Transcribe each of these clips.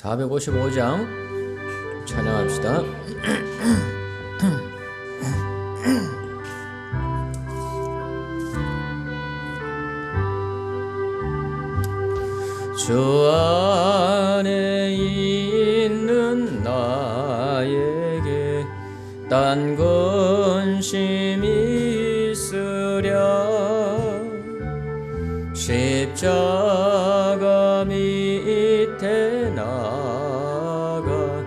455장 찬양합시다. 주 안에 있는 나에게 딴 근심이 있으랴. 십자가 밑에 나가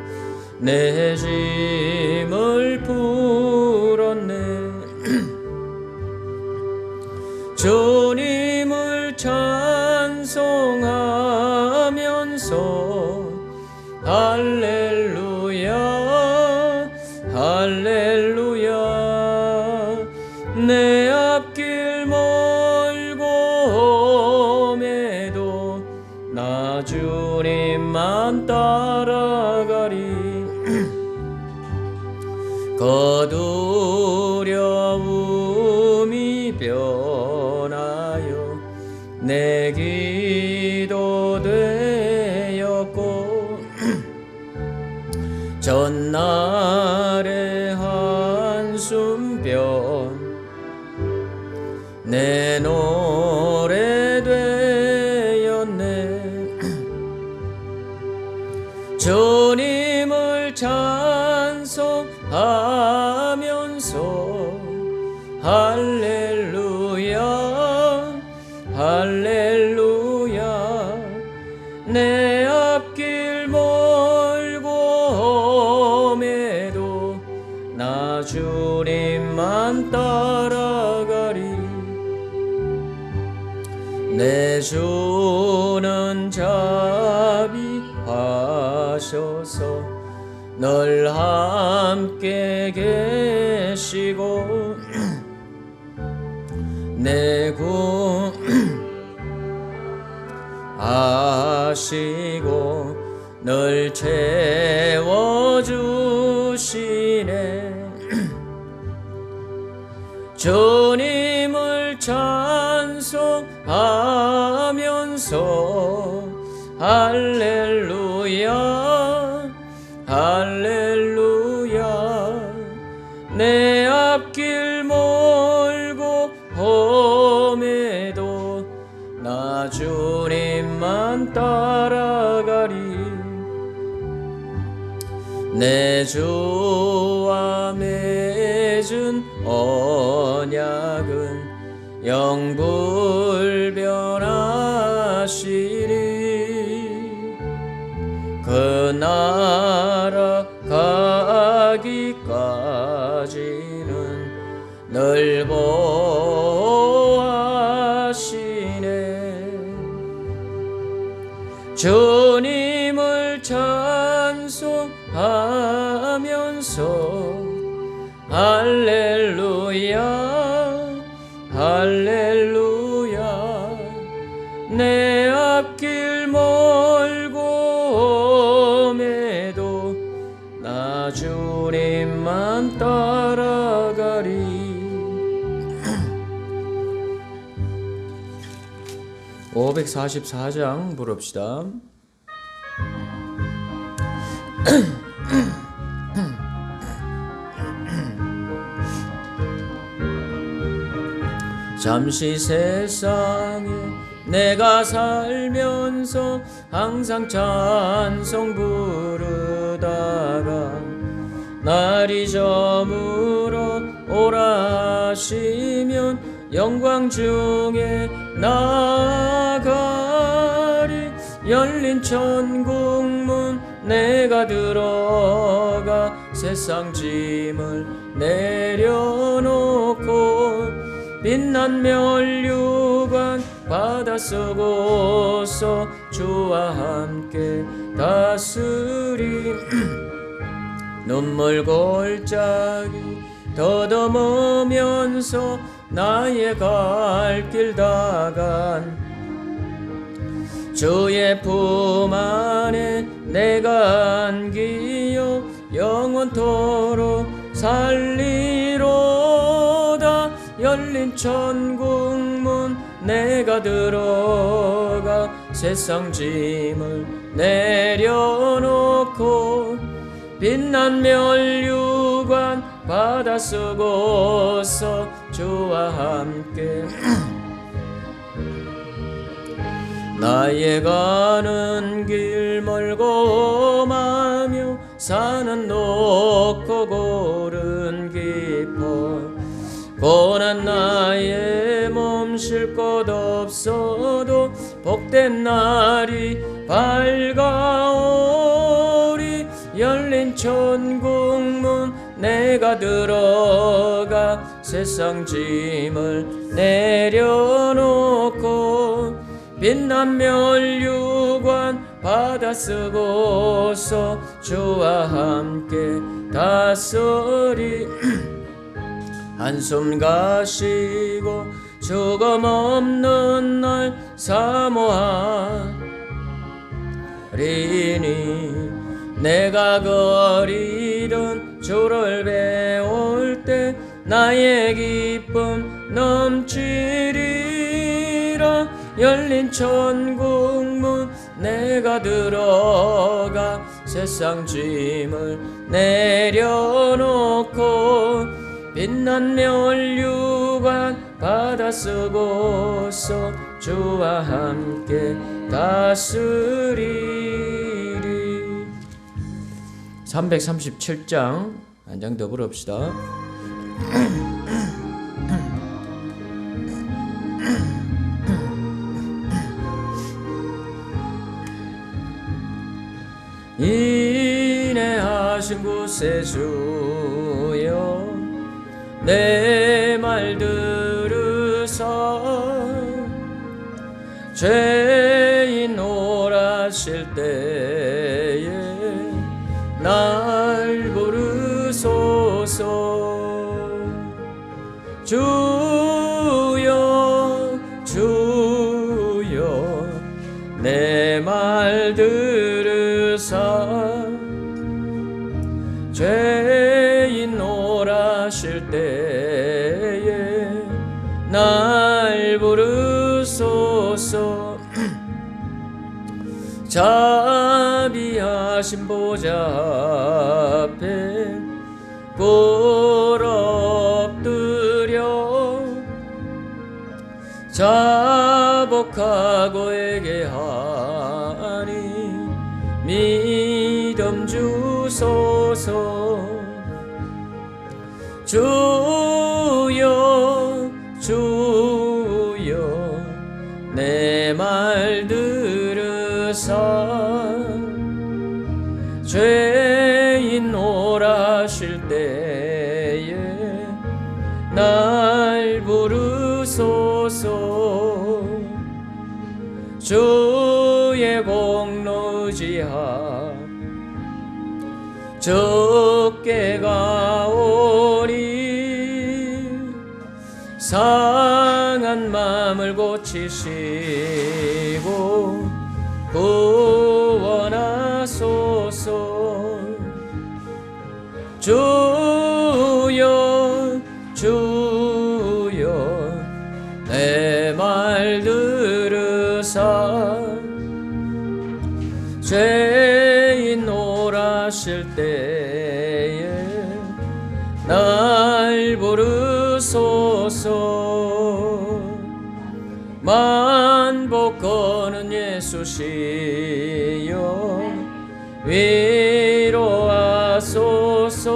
내 짐을 풀었네. 주님을 찬송하면서 할렐루야 할렐루야. 내 앞길 멀고 험해도 나 주님만 따라가리. 거두려움이 변하여 내 기도 되었고 전날의 한숨병 내 노래 되었네. 주님을 찬송하면서 할렐루야 할렐루야. 내 앞길 멀고 험해도 나 주님만 따라가리. 내 주는 자비하셔서 늘 함께 계시고 내 구하시고 늘 채워주시네. 주님을 찬송하면서 할렐루야 할렐루야. 내 앞길 멀고 험해도 나 주님만 따라가리. 내 주와 맺은 언약은 영불변하시리. 그 나라 가기까지는 늘 보호하시네. 주님을 찬송하면서 할렐루야 할렐루야. 내 앞길 멀고 험해도 나 주님만 따라가리. 544장 부릅시다. 잠시 세상에 내가 살면서 항상 찬송 부르다가 날이 저물어 오라 하시면 영광 중에 나아가리. 열린 천국문 내가 들어가 세상 짐을 내려놓고 빛난 면류관 받아 쓰고서 주와 함께 다스리. 눈물 골짜기 더듬으면서 나의 갈 길 다간 주의 품 안에 내가 안기어 영원토록 살리로다. 열린 천국문 내가 들어가 세상 짐을 내려놓고 빛난 면류관 받아 쓰고서 주와 함께 나의 가는 길 멀고 험하며 산은 높고 고른 깊어 고난 나의 몸 쉴 곳 없어도 복된 날이 밝아오리 열린 천국문 내가 들어가 세상 짐을 내려놓고 빛난 면류관 받아 쓰고서 주와 함께 다스리 한숨 가시고 죽음 없는 날 사모하리니 내가 거리던 주를 배울 때 나의 기쁨 넘치리라 열린 천국문 내가 들어가 세상 짐을 내려놓고 빛난 면류관 받아 쓰고서 주와 함께 다스리리. 337장 한 장 더 부릅시다. 인내하신 구세주여 내 말 들으사 죄인 오라실 때에 날 부르소서 주여 주여 내 말 들으사 죄인 오라실 때에 날 부르소서 자비하신 보좌 앞에 꿇 엎드려 자복하고 회개하니 믿음 주소서 주여 주여 내 말 들으사 죄인 오라실 때에 날 부르소서 주의 공로 의지하 주께 가오니 상한 마음을 고치시고 구원하소서 주여 주여 내 말 들으사 죄인 오라실 때에 날 부르소서 만복하는 예수시여 위로하소서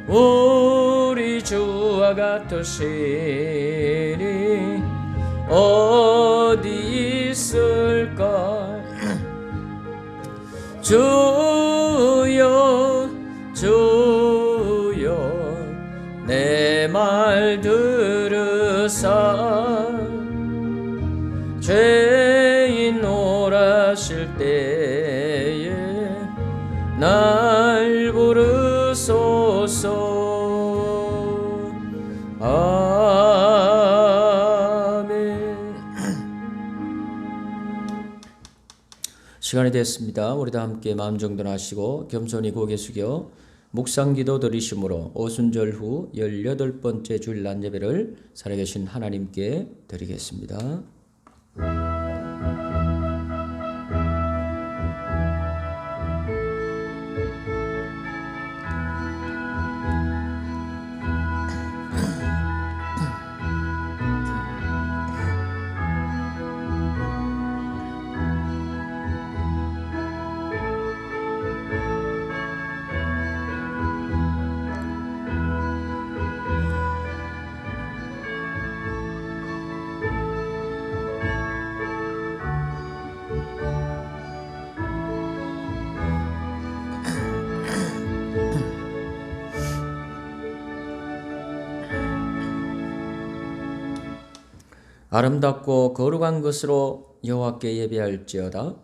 우리 주와 같으시니 어디 있을까 주여 주여 내 말 들으사 죄인 오라실 때에 날 부르소서 아멘. 시간이 됐습니다. 우리 다 함께 마음 정돈하시고 겸손히 고개 숙여 묵상기도 드리심으로 오순절 후 18번째 주일 낮예배를 살아계신 하나님께 드리겠습니다. 아름답고 거룩한 것으로 여호와께 예배할지어다.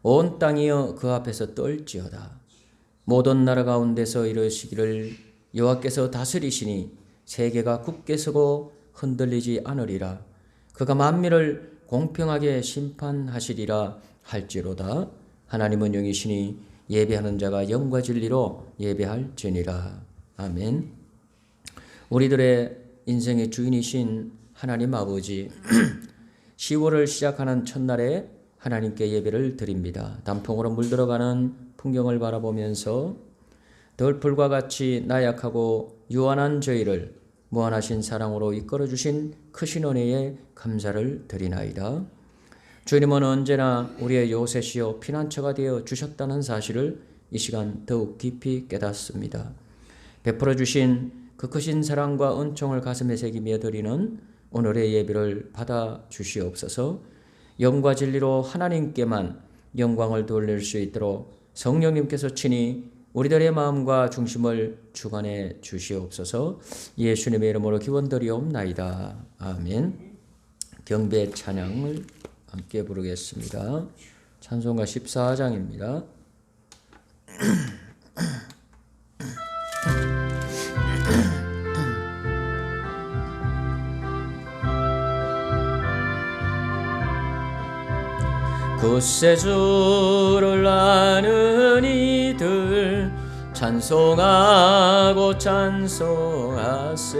온 땅이여 그 앞에서 떨지어다. 모든 나라 가운데서 이르시기를 여호와께서 다스리시니 세계가 굳게 서고 흔들리지 않으리라. 그가 만민을 공평하게 심판하시리라 할지로다. 하나님은 영이시니 예배하는 자가 영과 진리로 예배할지니라. 아멘. 우리들의 인생의 주인이신 하나님 아버지, 10월을 시작하는 첫날에 하나님께 예배를 드립니다. 단풍으로 물들어가는 풍경을 바라보면서 덜풀과 같이 나약하고 유한한 저희를 무한하신 사랑으로 이끌어주신 크신 은혜에 감사를 드리나이다. 주님은 언제나 우리의 요새시요 피난처가 되어 주셨다는 사실을 이 시간 더욱 깊이 깨닫습니다. 베풀어 주신 그 크신 사랑과 은총을 가슴에 새기며 드리는 오늘의 예배를 받아 주시옵소서. 영과 진리로 하나님께만 영광을 돌릴 수 있도록 성령님께서 친히 우리들의 마음과 중심을 주관해 주시옵소서. 예수님의 이름으로 기원드리옵나이다. 아멘. 경배 찬양을 함께 부르겠습니다. 찬송가 14장입니다. 굳세 주를 아는 이들 찬송하고 찬송하세.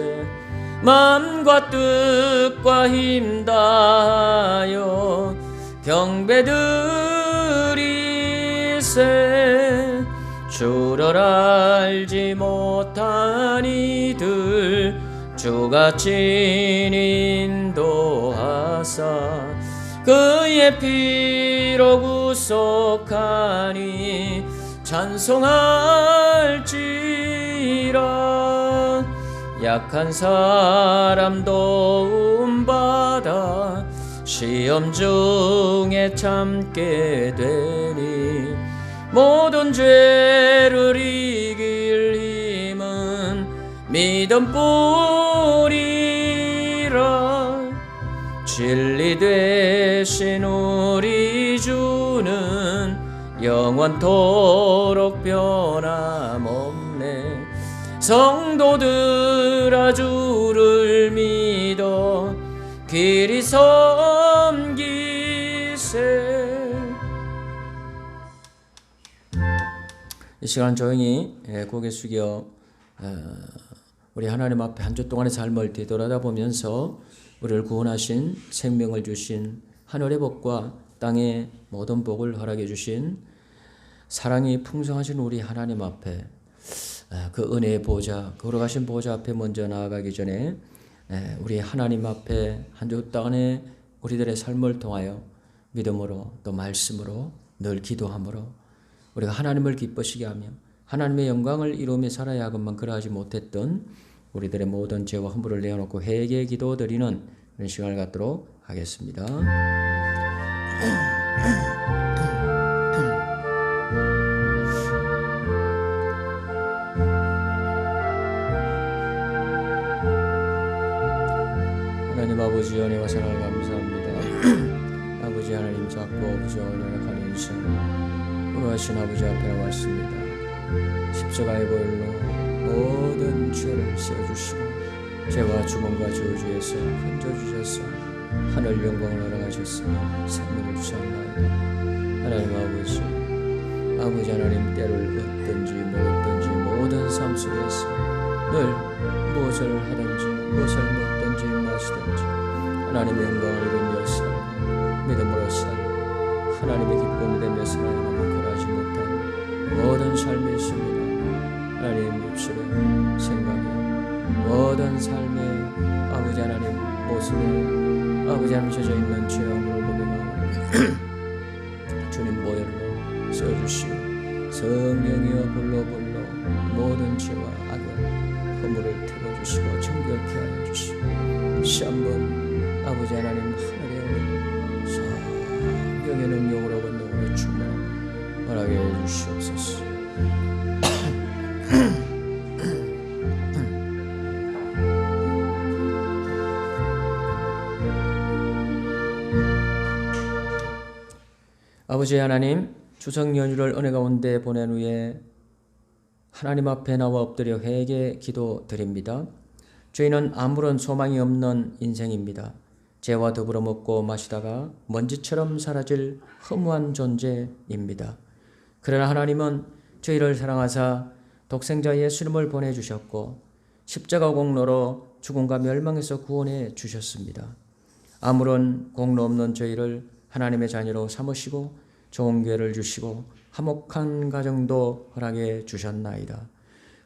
마음과 뜻과 힘 다하여 경배드리세. 주를 알지 못한 이들 주가 친히 인도하사 그의 피로 구속하니 찬송할지라. 약한 사람 도움받아 시험 중에 참게 되니 모든 죄를 이길 힘은 믿음뿐이라. 진리 되신 우리 주는 영원토록 변함없네. 성도들아 주를 믿어 길이 섬기세. 이 시간 조용히 고개 숙여 우리 하나님 앞에 한 주 동안의 삶을 되돌아다 보면서 우리를 구원하신 생명을 주신 하늘의 복과 땅의 모든 복을 허락해 주신 사랑이 풍성하신 우리 하나님 앞에 그 은혜의 보좌, 거룩하신 보좌 앞에 먼저 나아가기 전에 우리 하나님 앞에 한 주 동안의 우리들의 삶을 통하여 믿음으로 또 말씀으로 늘 기도함으로 우리가 하나님을 기쁘시게 하며 하나님의 영광을 이루며 살아야 하건만 그러하지 못했던 우리들의 모든 죄와 허물을 내어놓고 회개의 기도 드리는 그런 시간을 갖도록 하겠습니다. 하나님 아버지 은혜와 사랑을 감사합니다. 아버지 하나님 작고 부족한 연약한 인생 의로하신 아버지 앞에 나왔습니다. 십자가의 보혈로 모든 죄를 씌워주시고 죄와 주문과 저주에서 건져주셔서 하늘 영광을 허락하셔서 생명을 주셨나이다. 하나님 아버지 하나님 때를 얻든지 먹었든지 모든 삶 속에서 늘 무엇을 하든지 무엇을 먹든지 마시든지 하나님의 영광을 이루며 살고 믿음으로 살고 하나님의 기쁨이 되며 살아야만 그러하지 못한 모든 삶이 있습니다. 하나님 입술에 생각에 모든 삶의 아버지 하나님 모습에 아버지 하나님 젖어 있는 죄악을 고백하오니 주님 보혈로 써주시오. 성령이여 불러 모든 죄와 악을 허물을 태워주시고 정결케 하여 주시오. 다시 한번 아버지 하나님 하늘에 오는 성령의 능력으로 권능으로 충만함 허락해 주시옵소서. 아버지 하나님, 추석 연휴를 은혜 가운데 보낸 후에 하나님 앞에 나와 엎드려 회개 기도 드립니다. 저희는 아무런 소망이 없는 인생입니다. 죄와 더불어 먹고 마시다가 먼지처럼 사라질 허무한 존재입니다. 그러나 하나님은 저희를 사랑하사 독생자 예수님을 보내주셨고 십자가 공로로 죽음과 멸망에서 구원해 주셨습니다. 아무런 공로 없는 저희를 하나님의 자녀로 삼으시고 좋은 기회를 주시고 화목한 가정도 허락해 주셨나이다.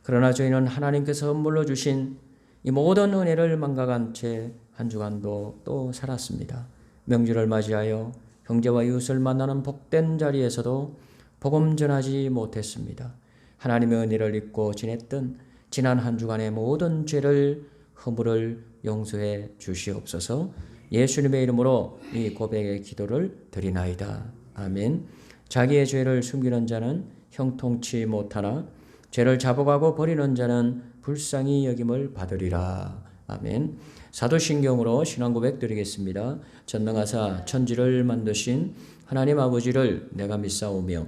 그러나 저희는 하나님께서 선물로 주신 이 모든 은혜를 망각한 채 한 주간도 또 살았습니다. 명절을 맞이하여 형제와 이웃을 만나는 복된 자리에서도 복음 전하지 못했습니다. 하나님의 은혜를 잊고 지냈던 지난 한 주간의 모든 죄를 허물을 용서해 주시옵소서. 예수님의 이름으로 이 고백의 기도를 드리나이다. 아멘. 자기의 죄를 숨기는 자는 형통치 못하나 죄를 자복하고 버리는 자는 불쌍히 여김을 받으리라. 아멘. 사도신경으로 신앙 고백 드리겠습니다. 전능하사 천지를 만드신 하나님 아버지를 내가 믿사오며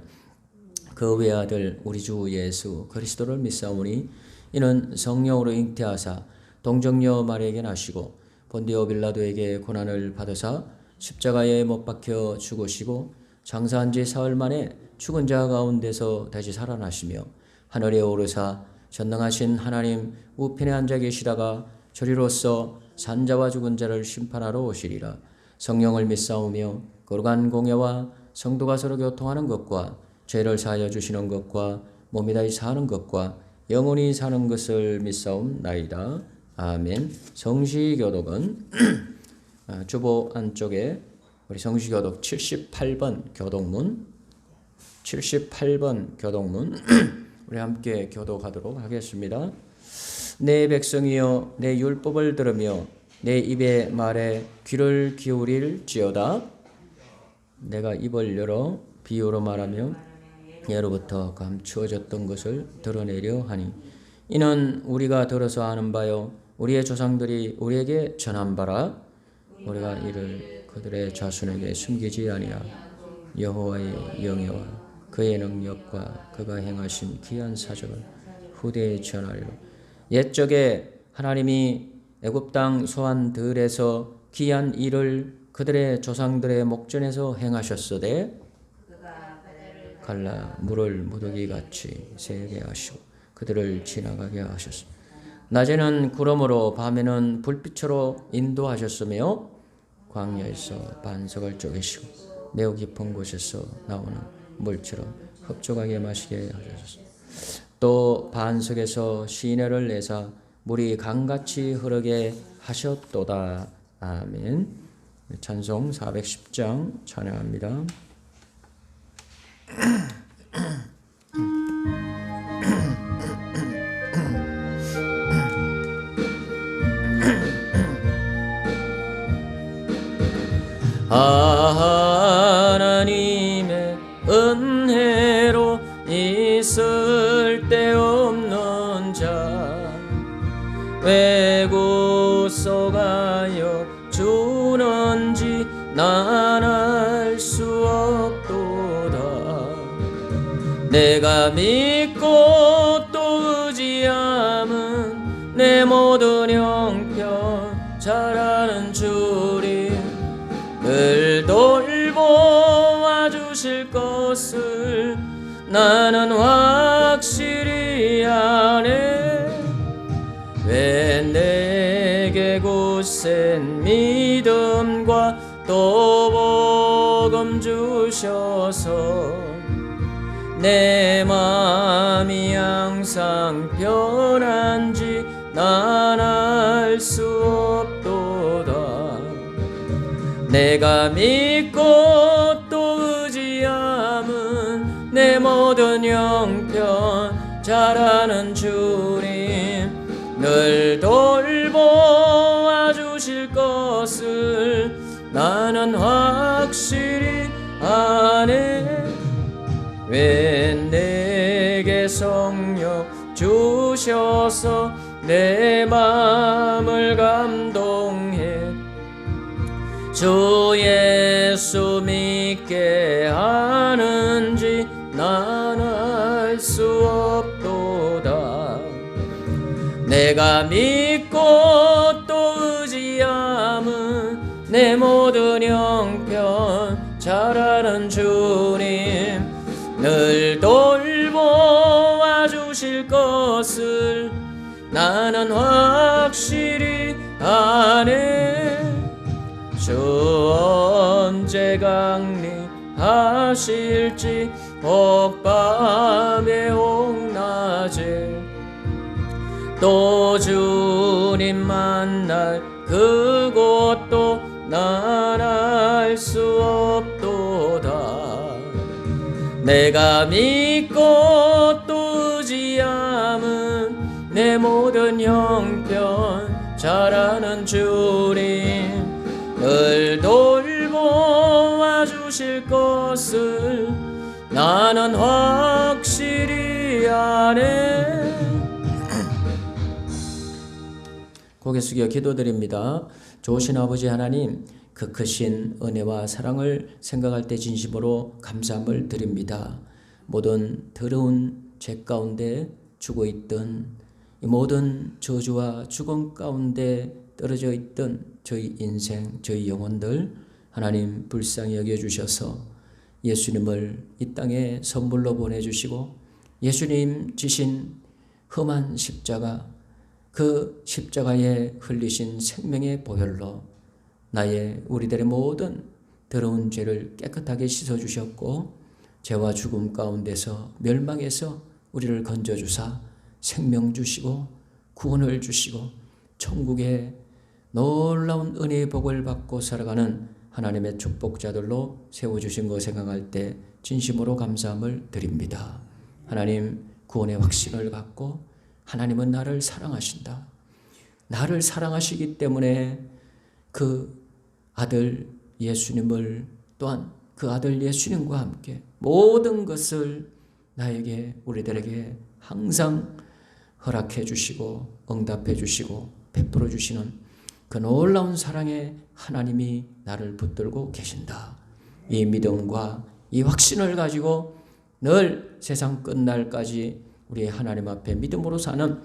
그 외아들 우리 주 예수 그리스도를 믿사오니 이는 성령으로 잉태하사 동정녀 마리아에게 나시고 본디오 빌라도에게 고난을 받으사 십자가에 못 박혀 죽으시고 장사한 지 사흘 만에 죽은 자 가운데서 다시 살아나시며 하늘에 오르사 전능하신 하나님 우편에 앉아 계시다가 저리로서 산자와 죽은 자를 심판하러 오시리라. 성령을 믿사오며 거룩한 공예와 성도가 서로 교통하는 것과 죄를 사하여 주시는 것과 몸이 다시 사는 것과 영원히 사는 것을 믿사옵나이다. 아멘. 성시교독은 주보 안쪽에 우리 성시교독 78번 교독문 78번 교독문 우리 함께 교독하도록 하겠습니다. 내 백성이여 내 율법을 들으며 내 입의 말에 귀를 기울일지어다. 내가 입을 열어 비유로 말하며 예로부터 감추어졌던 것을 드러내려 하니 이는 우리가 들어서 아는 바요 우리의 조상들이 우리에게 전한 바라. 우리가 이를 그들의 자손에게 숨기지 아니하. 여호와의 영예와 그의 능력과 그가 행하신 귀한 사적을 후대에 전하리라. 옛적에 하나님이 애굽 땅 소환들에서 귀한 일을 그들의 조상들의 목전에서 행하셨으되 갈라 물을 무더기 같이 새게 하시고 그들을 지나가게 하셨습니다. 낮에는 구름으로 밤에는 불빛으로 인도하셨으며 광야에서 반석을 쪼개시고 매우 깊은 곳에서 나오는 물처럼 흡족하게 마시게 하셨습니다. 또 반석에서 시내를 내사 물이 강같이 흐르게 하셨도다. 아멘. 찬송 410장 찬양합니다. 하나님의 은혜로 있을 데 없는 자 왜구속하여 주는지 난 알 수 없도다. 내가 믿고 또 의지함은 내 모든 형편 잘 아는 주님 늘 돌보아 주실 것을 나는 확실히 아네. 왜 내게 굳센 믿음과 또 복음 주셔서 내 마음이 항상 편한지 난 알 수 없도다. 내가 믿고 또 의지함은 내 모든 형편 잘 아는 주님 늘 돌보아 주실 것을 나는 확실히 아네. 왜 내게 성령 주셔서 내 마음을 감동해 주 예수 믿게 하소서. 내가 믿고 또 의지함은 내 모든 형편 잘 아는 주님, 늘 돌보아 주실 것을 나는 확실히 아네. 주 언제 강림하실지 혹밤에 혹낮에 또 주님 만날 그곳도 난 알 수 없도다. 내가 믿고 또 의지함은 내 모든 형편 잘 아는 주님, 늘 돌보아 주실 것을 나는 확실히 아네. 고개 숙여 기도드립니다. 좋으신 아버지 하나님, 그 크신 은혜와 사랑을 생각할 때 진심으로 감사함을 드립니다. 모든 더러운 죄 가운데 죽어 있던 이 모든 저주와 죽음 가운데 떨어져 있던 저희 인생, 저희 영혼들 하나님 불쌍히 여겨주셔서 예수님을 이 땅에 선물로 보내주시고 예수님 지신 험한 십자가, 그 십자가에 흘리신 생명의 보혈로 나의 우리들의 모든 더러운 죄를 깨끗하게 씻어주셨고 죄와 죽음 가운데서 멸망해서 우리를 건져주사 생명 주시고 구원을 주시고 천국의 놀라운 은혜의 복을 받고 살아가는 하나님의 축복자들로 세워주신 것 생각할 때 진심으로 감사함을 드립니다. 하나님, 구원의 확신을 갖고 하나님은 나를 사랑하신다. 나를 사랑하시기 때문에 그 아들 예수님을 또한 그 아들 예수님과 함께 모든 것을 나에게, 우리들에게 항상 허락해 주시고 응답해 주시고 베풀어 주시는 그 놀라운 사랑의 하나님이 나를 붙들고 계신다. 이 믿음과 이 확신을 가지고 늘 세상 끝날까지 우리 하나님 앞에 믿음으로 사는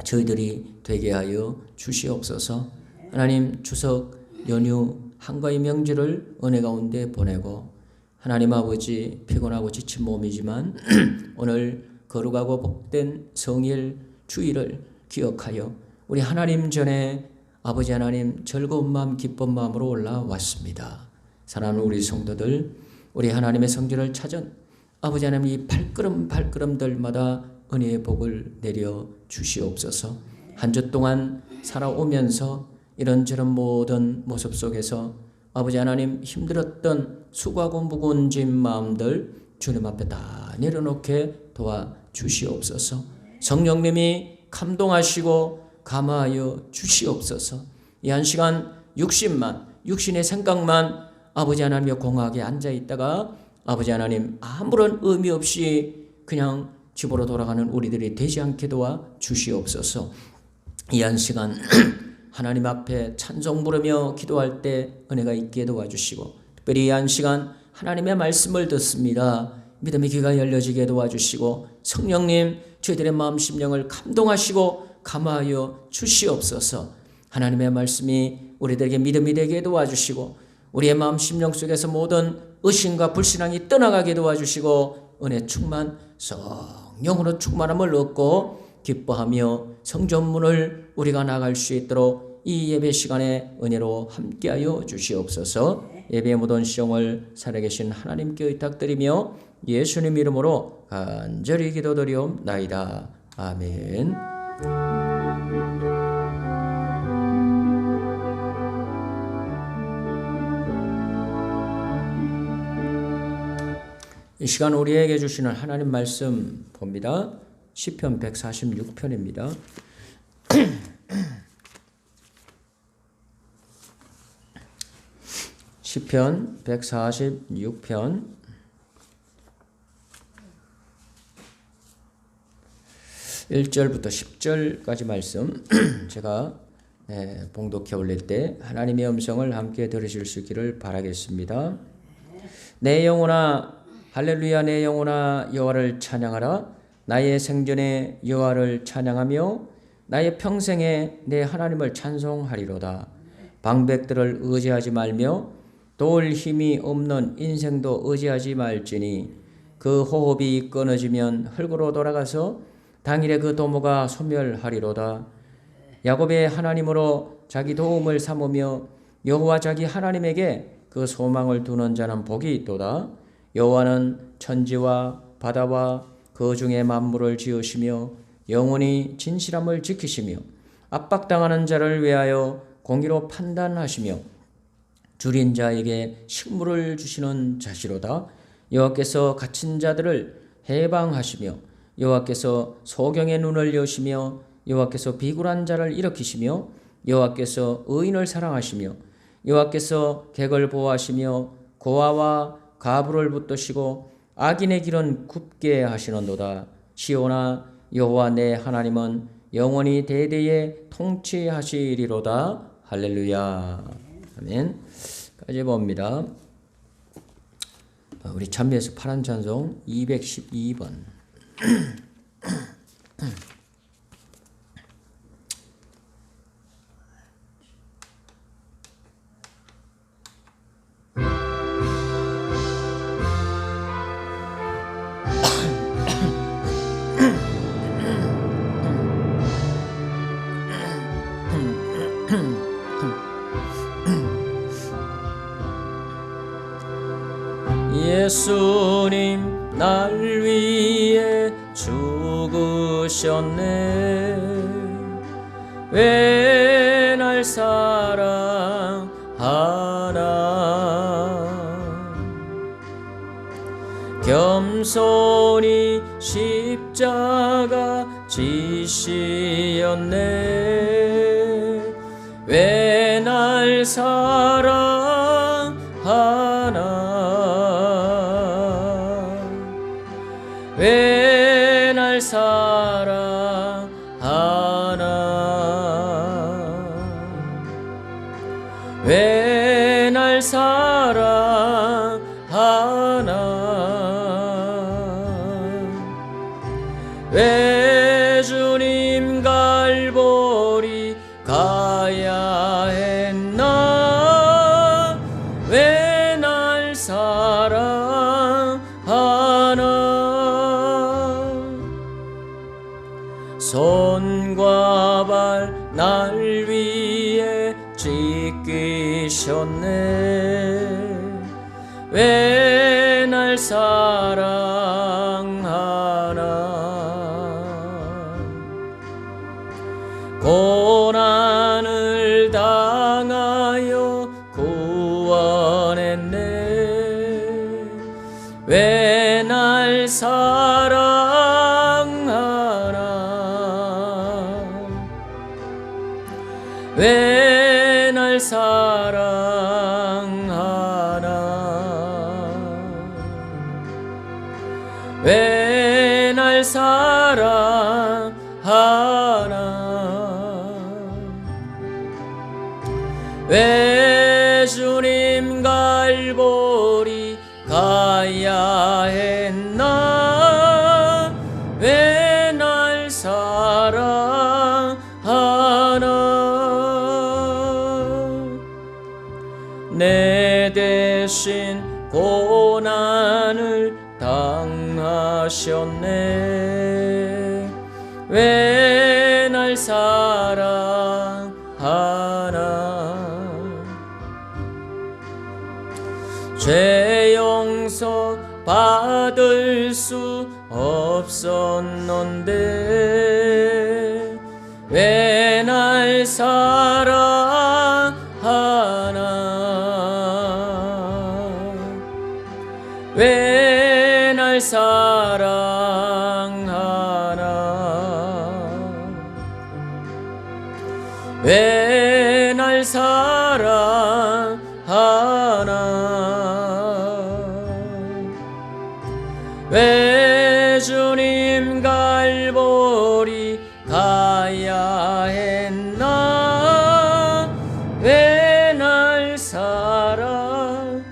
저희들이 되게 하여 주시옵소서. 하나님, 추석 연휴 한가위 명절을 은혜 가운데 보내고 하나님 아버지, 피곤하고 지친 몸이지만 오늘 거룩하고 복된 성일 주일을 기억하여 우리 하나님 전에 아버지 하나님 즐거운 마음, 기쁜 마음으로 올라왔습니다. 사랑하는 우리 성도들, 우리 하나님의 성전을 찾은 아버지 하나님 이 발걸음들마다 은혜의 복을 내려 주시옵소서. 한 주 동안 살아오면서 이런저런 모든 모습 속에서 아버지 하나님 힘들었던 수고하고 무거운 짐 마음들 주님 앞에 다 내려놓게 도와주시옵소서. 성령님이 감동하시고 감화하여 주시옵소서. 이 한 시간 육신의 생각만 아버지 하나님의 공허하게 앉아있다가 아버지 하나님 아무런 의미 없이 그냥 집으로 돌아가는 우리들이 되지 않게 도와주시옵소서. 이 한 시간 하나님 앞에 찬송 부르며 기도할 때 은혜가 있게 도와주시고 특별히 이 한 시간 하나님의 말씀을 듣습니다. 믿음의 귀가 열려지게 도와주시고 성령님 저희들의 마음 심령을 감동하시고 감화하여 주시옵소서. 하나님의 말씀이 우리들에게 믿음이 되게 도와주시고 우리의 마음 심령 속에서 모든 의심과 불신앙이 떠나가게 도와주시고 은혜 충만 성령으로 충만함을 얻고 기뻐하며 성전문을 우리가 나갈 수 있도록 이 예배 시간에 은혜로 함께하여 주시옵소서. 예배의 모든 시종을 살아계신 하나님께 의탁드리며 예수님 이름으로 간절히 기도드리옵나이다. 아멘. 이 시간 우리에게 주시는 하나님 말씀 봅니다. 시편 146편입니다. 시편 146편 1절부터 10절까지 말씀 제가 봉독해 올릴 때 하나님의 음성을 함께 들으실 수 있기를 바라겠습니다. 내 영혼아 할렐루야, 내 영혼아 여호와를 찬양하라. 나의 생전에 여호와를 찬양하며 나의 평생에 내 하나님을 찬송하리로다. 방백들을 의지하지 말며 도울 힘이 없는 인생도 의지하지 말지니 그 호흡이 끊어지면 흙으로 돌아가서 당일에 그 도모가 소멸하리로다. 야곱의 하나님으로 자기 도움을 삼으며 여호와 자기 하나님에게 그 소망을 두는 자는 복이 있도다. 여호와는 천지와 바다와 그 중에 만물을 지으시며 영원히 진실함을 지키시며 압박당하는 자를 위하여 공의로 판단하시며 줄인 자에게 식물을 주시는 자시로다. 여호와께서 갇힌 자들을 해방하시며 여호와께서 소경의 눈을 여시며 여호와께서 비굴한 자를 일으키시며 여호와께서 의인을 사랑하시며 여호와께서 객을 보호하시며 고아와 가부를 붙드시고 악인의 길은 굽게 하시는도다. 시온아, 여호와 내 하나님은 영원히 대대에 통치하시리로다. 할렐루야. 아멘. 까지 봅니다. 우리 찬미에서 파란 찬송 212번. 예수님 날 위해 죽으셨네. 왜 날 사랑하나. 겸손히 십자가 지시었네. 왜 날 사랑하나. 왜 날 사랑하나. 왜 날 사랑하나. 왜 주님 갈보리 가야 했나. 왜 날 사랑하나. 손과 발 날 위해 찢기셨네. 왜 날 사랑하나. 고난을 당하여 구원했네. 왜 날 사랑하나. 왜 날 사랑하나. 왜 날 사랑하나. 왜 주님 갈보리 가야 했나. 왜 날 사랑하나. 내 대신 고난을 당하셨네. 왜 날 사랑하나. 죄 용서 받을 수 없었는데 왜 날 사랑하나. 왜 날 사랑하나. 왜 날 사랑하나. 왜 주님 갈보리 가야 했나. 왜 날 사랑하나.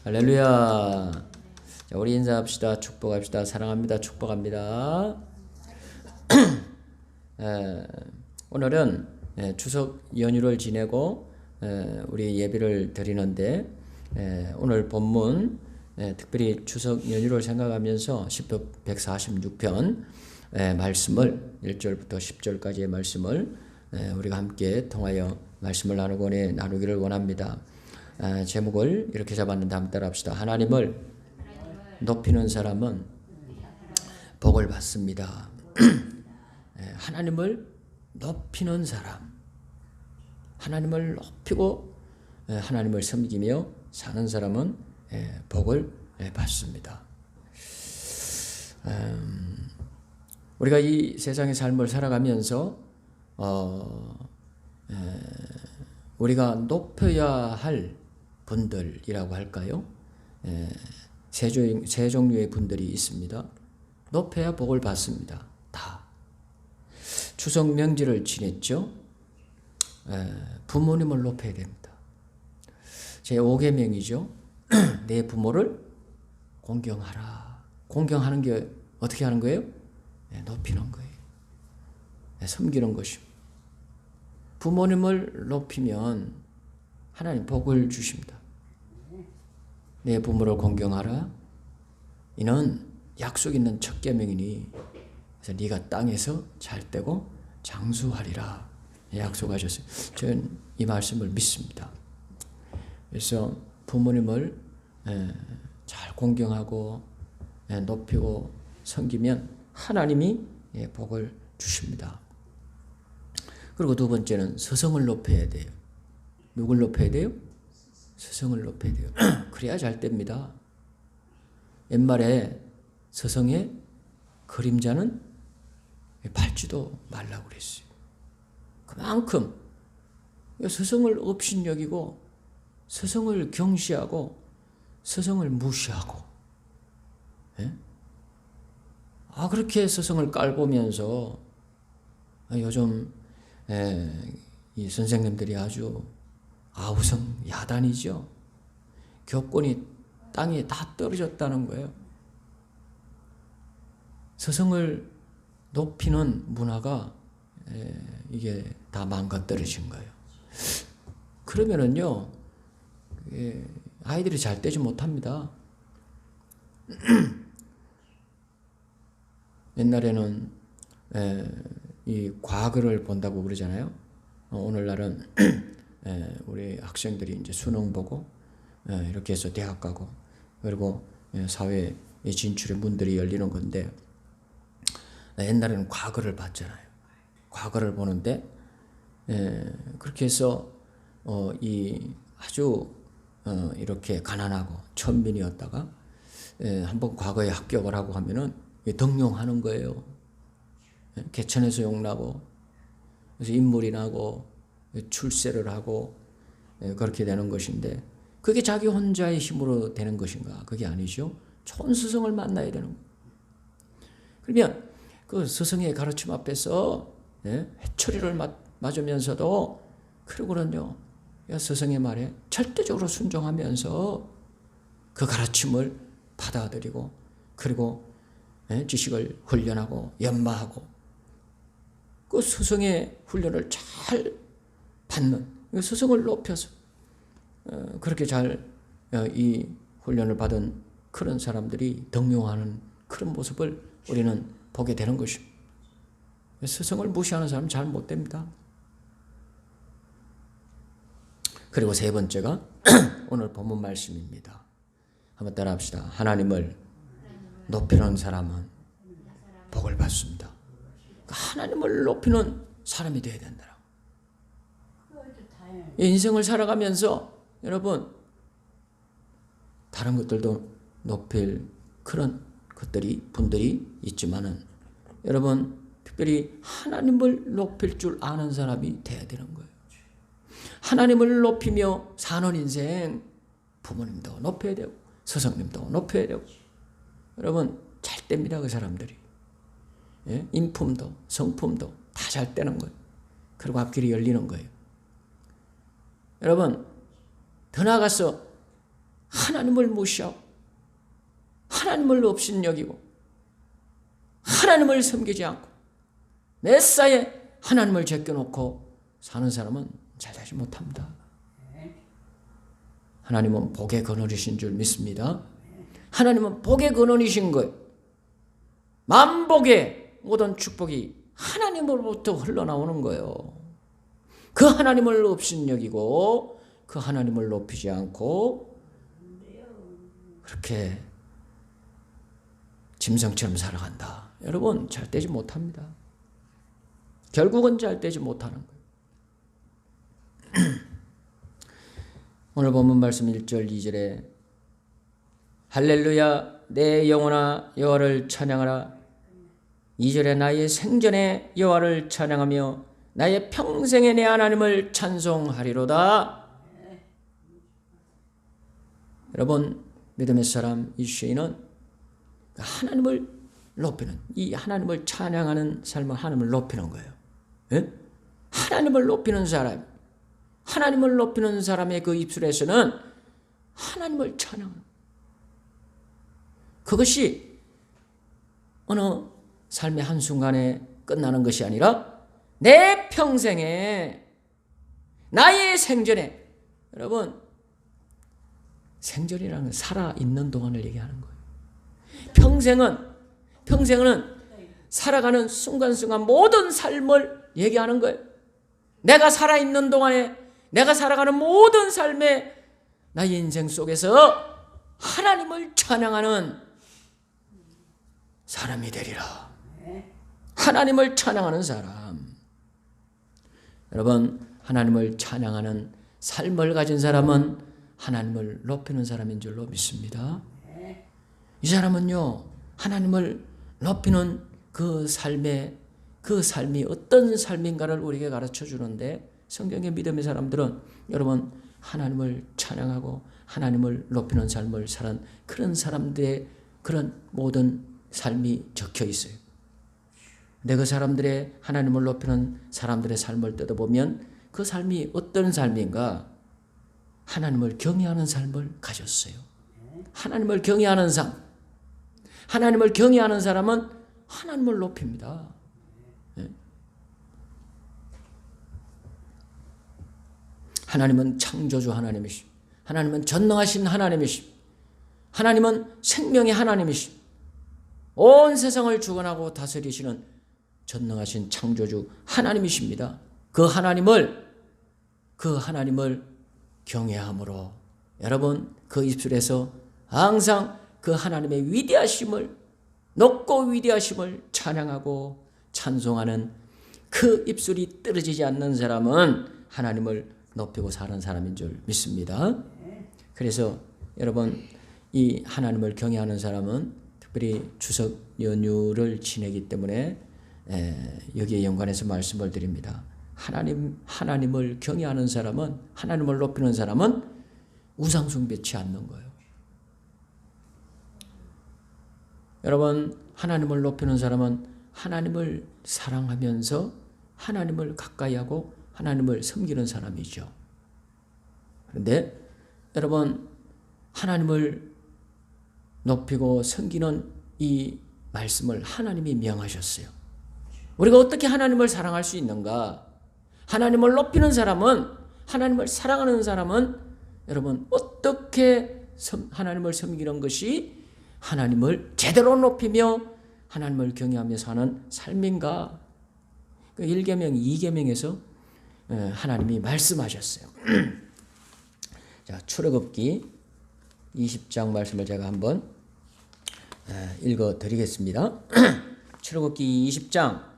할렐루야. 자, 우리 인사 합시다. 축복합시다. 사랑합니다. 축복합니다. 오늘은 추석 연휴를 지내고 우리 예배를 드리는데 오늘 본문 특별히 추석 연휴를 생각하면서 시편 146편 말씀을 1절부터 10절까지의 말씀을 우리가 함께 통하여 말씀을 나누기를 원합니다. 제목을 이렇게 잡았는데 한번 따라합시다. 하나님을 높이는 사람은 복을 받습니다. 하나님을 높이는 사람, 하나님을 높이고 하나님을 섬기며 사는 사람은 복을 받습니다. 우리가 이 세상의 삶을 살아가면서 우리가 높여야 할 분들이라고 할까요? 세 종류의 분들이 있습니다. 높여야 복을 받습니다. 다. 추석 명절을 지냈죠. 부모님을 높여야 됩니다. 제 5계명이죠. 내 부모를 공경하라. 공경하는 게 어떻게 하는 거예요? 높이는 거예요. 섬기는 것입니다. 부모님을 높이면 하나님 복을 주십니다. 내 부모를 공경하라. 이는 약속 있는 첫 계명이니 그래서 네가 땅에서 잘 되고 장수하리라 약속하셨어요. 저는 이 말씀을 믿습니다. 그래서 부모님을 잘 공경하고 높이고 섬기면 하나님이 복을 주십니다. 그리고 두 번째는 스승을 높여야 돼요. 누굴 높여야 돼요? 스승을 높여야 돼요. 그래야 잘 됩니다. 옛말에 스승의 그림자는 밟지도 말라고 그랬어요. 그만큼 스승을 업신여기고 스승을 경시하고 스승을 무시하고 그렇게 스승을 깔보면서 요즘 이 선생님들이 아주 아우성 야단이죠. 교권이 땅에 다 떨어졌다는 거예요. 스승을 높이는 문화가 이게 다 망가떨어진 거예요. 그러면은요 아이들이 잘 되지 못합니다. 옛날에는 이 과거를 본다고 그러잖아요. 오늘날은 우리 학생들이 이제 수능 보고 이렇게 해서 대학 가고 그리고 사회에 진출의 문들이 열리는 건데 옛날에는 과거를 봤잖아요. 과거를 보는데 그렇게 해서 이 아주 이렇게 가난하고 천민이었다가 한번 과거에 합격을 하고 하면은 등용하는 거예요. 개천에서 용나고 그래서 인물이 나고 출세를 하고 그렇게 되는 것인데 그게 자기 혼자의 힘으로 되는 것인가? 그게 아니죠. 좋은 스승을 만나야 되는 거예요. 그러면 그 스승의 가르침 앞에서 회초리를 맞으면서도 그러고는요 스승의 말에 절대적으로 순종하면서 그 가르침을 받아들이고 그리고 지식을 훈련하고 연마하고 그 스승의 훈련을 잘 받는 스승을 높여서 그렇게 잘 이 훈련을 받은 그런 사람들이 등용하는 그런 모습을 우리는 보게 되는 것입니다. 스승을 무시하는 사람은 잘 못 됩니다. 그리고 세 번째가 오늘 본문 말씀입니다. 한번 따라합시다. 하나님을 높이는 사람은 복을 받습니다. 하나님을 높이는 사람이 되어야 된다. 인생을 살아가면서 여러분 다른 것들도 높일 그런 분들이 있지만은 여러분 특별히 하나님을 높일 줄 아는 사람이 돼야 되는 거예요. 하나님을 높이며 사는 인생 부모님도 높여야 되고 스승님도 높여야 되고 여러분 잘 됩니다. 그 사람들이 인품도 성품도 다 잘 되는 거예요. 그리고 앞길이 열리는 거예요. 여러분 더 나아가서 하나님을 무시하고 하나님을 업신여기고 하나님을 섬기지 않고 메사에 하나님을 제껴놓고 사는 사람은 잘 되지 못합니다. 하나님은 복의 근원이신 줄 믿습니다. 하나님은 복의 근원이신 거예요. 만복의 모든 축복이 하나님으로부터 흘러나오는 거예요. 그 하나님을 업신여기고 그 하나님을 높이지 않고 그렇게 짐승처럼 살아간다. 여러분 잘 되지 못합니다. 결국은 잘 되지 못하는 거예요. 오늘 본문 말씀 1절 2절에 할렐루야 내 영혼아 여호와를 찬양하라. 2절에 나의 생전에 여호와를 찬양하며 나의 평생에 내 하나님을 찬송하리로다. 여러분 믿음의 사람 이 시인은 하나님을 높이는 이 하나님을 찬양하는 삶을 하나님을 높이는 거예요. 예? 하나님을 높이는 사람, 하나님을 높이는 사람의 그 입술에서는 하나님을 찬양하는 그것이 어느 삶의 한순간에 끝나는 것이 아니라 내 평생에 나의 생전에 여러분 생전이라는 건 살아있는 동안을 얘기하는 거예요. 평생은 살아가는 순간순간 모든 삶을 얘기하는 거예요. 내가 살아있는 동안에 내가 살아가는 모든 삶에 나의 인생 속에서 하나님을 찬양하는 사람이 되리라. 하나님을 찬양하는 사람. 여러분 하나님을 찬양하는 삶을 가진 사람은 하나님을 높이는 사람인 줄로 믿습니다. 이 사람은요 하나님을 높이는 그 삶이 어떤 삶인가를 우리에게 가르쳐 주는데 성경의 믿음의 사람들은 여러분 하나님을 찬양하고 하나님을 높이는 삶을 사는 그런 사람들의 그런 모든 삶이 적혀 있어요. 근데 그 사람들의 하나님을 높이는 사람들의 삶을 뜯어보면 그 삶이 어떤 삶인가? 하나님을 경외하는 삶을 가졌어요. 하나님을 경외하는 삶. 하나님을 경외하는 사람은 하나님을 높입니다. 하나님은 창조주 하나님이시. 하나님은 전능하신 하나님이시. 하나님은 생명의 하나님이시. 온 세상을 주관하고 다스리시는 전능하신 창조주 하나님이십니다. 그 하나님을 경외함으로 여러분 그 입술에서 항상 그 하나님의 위대하심을 높고 위대하심을 찬양하고 찬송하는 그 입술이 떨어지지 않는 사람은 하나님을 높이고 사는 사람인 줄 믿습니다. 그래서 여러분 이 하나님을 경외하는 사람은 특별히 추석 연휴를 지내기 때문에 여기에 연관해서 말씀을 드립니다. 하나님을 경외하는 사람은 하나님을 높이는 사람은 우상 숭배치 않는 거예요. 여러분 하나님을 높이는 사람은 하나님을 사랑하면서 하나님을 가까이 하고 하나님을 섬기는 사람이죠. 그런데 여러분 하나님을 높이고 섬기는 이 말씀을 하나님이 명하셨어요. 우리가 어떻게 하나님을 사랑할 수 있는가? 하나님을 높이는 사람은 하나님을 사랑하는 사람은 여러분 어떻게 하나님을 섬기는 것이 하나님을 제대로 높이며 하나님을 경외하며 사는 삶인가? 그 1계명, 2계명에서 하나님이 말씀하셨어요. 자, 출애굽기 20장 말씀을 제가 한번 읽어 드리겠습니다. 출애굽기 20장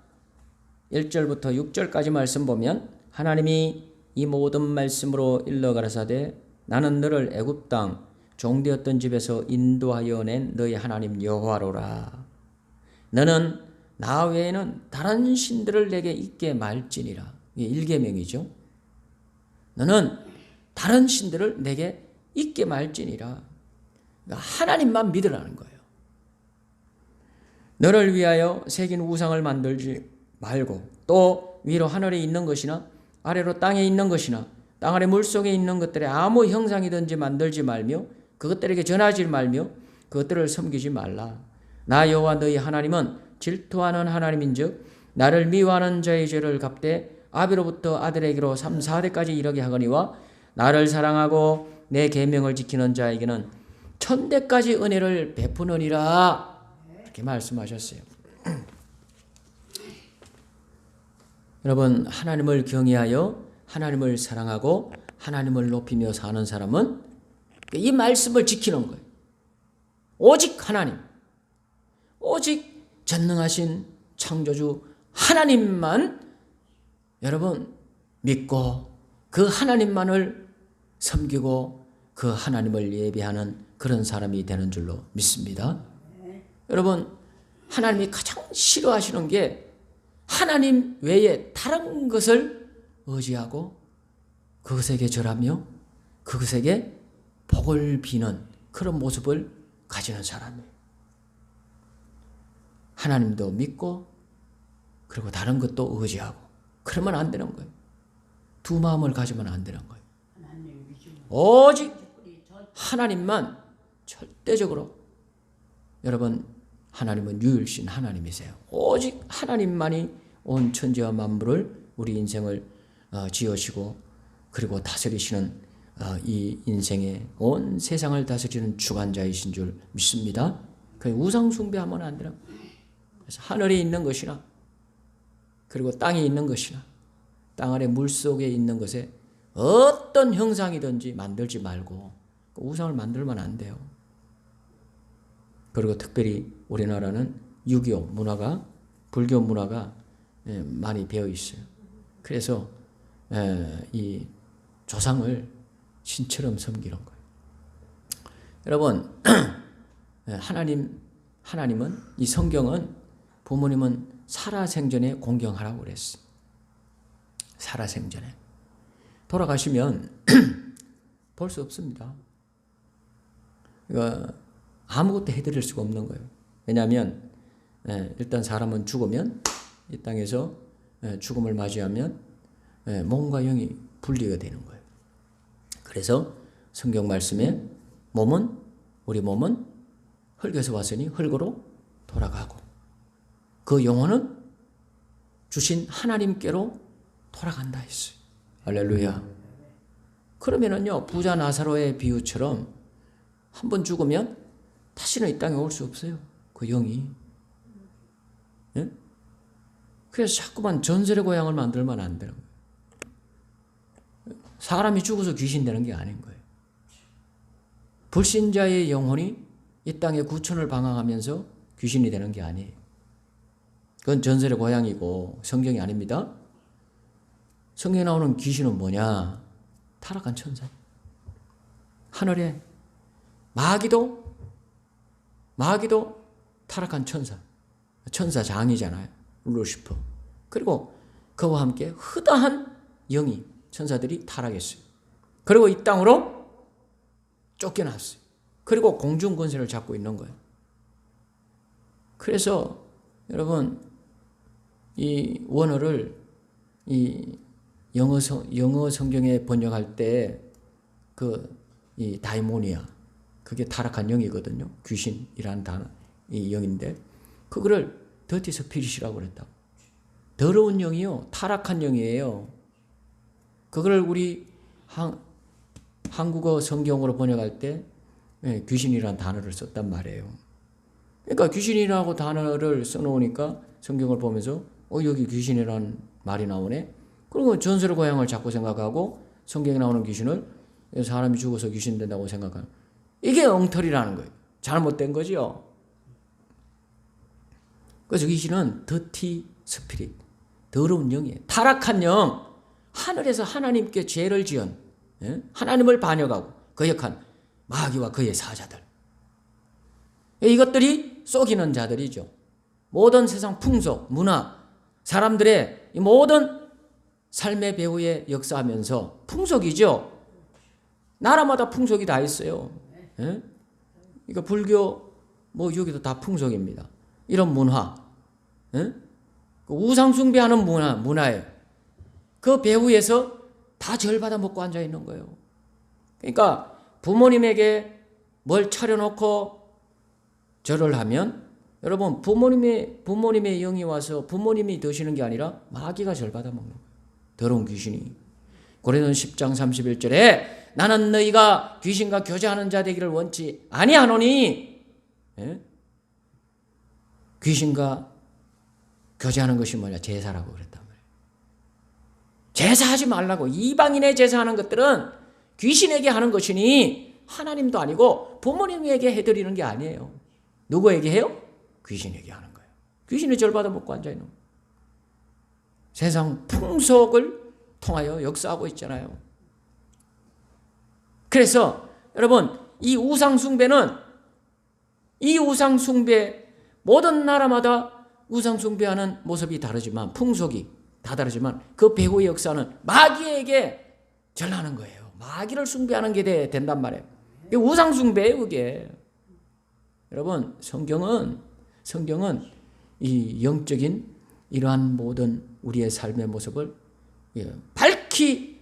1절부터 6절까지 말씀 보면 하나님이 이 모든 말씀으로 일러 가라사대 나는 너를 애굽 땅 종되었던 집에서 인도하여 낸 너희 하나님 여호와로라. 너는 나 외에는 다른 신들을 내게 있게 말지니라. 이게 1계명이죠. 너는 다른 신들을 내게 있게 말지니라. 그러니까 하나님만 믿으라는 거예요. 너를 위하여 새긴 우상을 만들지 말고 또 위로 하늘에 있는 것이나 아래로 땅에 있는 것이나 땅 아래 물속에 있는 것들의 아무 형상이든지 만들지 말며 그것들에게 전하지 말며 그것들을 섬기지 말라. 나 여호와 너희 하나님은 질투하는 하나님인즉 나를 미워하는 자의 죄를 갚되 아비로부터 아들에게로 3, 4대까지 이르게 하거니와 나를 사랑하고 내 계명을 지키는 자에게는 1000대까지 은혜를 베푸느니라. 이렇게 말씀하셨어요. 여러분, 하나님을 경외하여 하나님을 사랑하고 하나님을 높이며 사는 사람은 이 말씀을 지키는 거예요. 오직 하나님, 오직 전능하신 창조주 하나님만 여러분 믿고 그 하나님만을 섬기고 그 하나님을 예배하는 그런 사람이 되는 줄로 믿습니다. 여러분, 하나님이 가장 싫어하시는 게 하나님 외에 다른 것을 의지하고 그것에게 절하며 그것에게 복을 비는 그런 모습을 가지는 사람이에요. 하나님도 믿고 그리고 다른 것도 의지하고 그러면 안 되는 거예요. 두 마음을 가지면 안 되는 거예요. 오직 하나님만 절대적으로 여러분 하나님은 유일신 하나님이세요. 오직 하나님만이 온 천지와 만물을 우리 인생을 지으시고 그리고 다스리시는 이 인생의 온 세상을 다스리는 주관자이신 줄 믿습니다. 그 우상 숭배하면 안 되는 거예요. 그래서 하늘에 있는 것이나 그리고 땅에 있는 것이나 땅 아래 물속에 있는 것에 어떤 형상이든지 만들지 말고 우상을 만들면 안 돼요. 그리고 특별히 우리나라는 유교 문화가 불교 문화가 많이 배어 있어요. 그래서 이 조상을 신처럼 섬기는 거예요. 여러분 하나님은 이 성경은 부모님은 살아생전에 공경하라고 그랬어요. 살아생전에 돌아가시면 볼 수 없습니다. 그러니까 아무것도 해드릴 수가 없는 거예요. 왜냐하면 일단 사람은 죽으면 이 땅에서 죽음을 맞이하면 몸과 영이 분리가 되는 거예요. 그래서 성경 말씀에 우리 몸은 흙에서 왔으니 흙으로 돌아가고 그 영혼은 주신 하나님께로 돌아간다 했어요. 할렐루야. 그러면은요 부자 나사로의 비유처럼 한 번 죽으면 다시는 이 땅에 올 수 없어요. 그 영이. 예? 그래서 자꾸만 전설의 고향을 만들면 안 되는 거예요. 사람이 죽어서 귀신 되는 게 아닌 거예요. 불신자의 영혼이 이 땅에 구천을 방황하면서 귀신이 되는 게 아니에요. 그건 전설의 고향이고 성경이 아닙니다. 성경에 나오는 귀신은 뭐냐? 타락한 천사. 하늘에 마귀도 타락한 천사장이잖아요. 루시퍼. 그리고 그와 함께 허다한 영이 천사들이 타락했어요. 그리고 이 땅으로 쫓겨났어요. 그리고 공중 권세를 잡고 있는 거예요. 그래서 여러분 이 원어를 이 영어 성경에 번역할 때 이 다이모니아 그게 타락한 영이거든요. 귀신이라는 단어 이 영인데 그거를 더티 스피릿이라고 그랬다고. 더러운 영이요. 타락한 영이에요. 그걸 우리 한국어 성경으로 번역할 때 귀신이라는 단어를 썼단 말이에요. 그러니까 귀신이라고 단어를 써놓으니까 성경을 보면서 여기 귀신이라는 말이 나오네. 그리고 전설의 고향을 자꾸 생각하고 성경에 나오는 귀신을 사람이 죽어서 귀신 된다고 생각하는 이게 엉터리라는 거예요. 잘못된 거죠. 그래서 귀신은 더티 스피릿, 더러운 영이에요. 타락한 영, 하늘에서 하나님께 죄를 지은 하나님을 반역하고 거역한 마귀와 그의 사자들. 이것들이 속이는 자들이죠. 모든 세상 풍속, 문화, 사람들의 모든 삶의 배후에 역사하면서 풍속이죠. 나라마다 풍속이 다 있어요. 그러니까 불교, 여기도 다 풍속입니다. 이런 문화, 우상숭배하는 문화예요. 그 배후에서 다 절받아 먹고 앉아 있는 거예요. 그러니까 부모님에게 뭘 차려놓고 절을 하면 여러분 부모님의 영이 와서 부모님이 드시는 게 아니라 마귀가 절 받아먹는 거예요. 더러운 귀신이. 고린도전 10장 31절에 나는 너희가 귀신과 교제하는 자 되기를 원치 아니하노니, 예? 귀신과 교제하는 것이 뭐냐? 제사라고 그랬단 말이에요. 제사하지 말라고. 이방인의 제사하는 것들은 귀신에게 하는 것이니 하나님도 아니고 부모님에게 해드리는 게 아니에요. 누구에게 해요? 귀신에게 하는 거예요. 귀신이 절 받아먹고 앉아있는 거예요. 세상 풍속을 통하여 역사하고 있잖아요. 그래서 여러분, 이 우상숭배 모든 나라마다 우상숭배하는 모습이 다르지만, 풍속이 다 다르지만 그 배후의 역사는 마귀에게 절하는 거예요. 마귀를 숭배하는 게 된단 말이에요. 이게 우상숭배예요, 그게. 여러분, 성경은 이 영적인 이러한 모든 우리의 삶의 모습을 밝히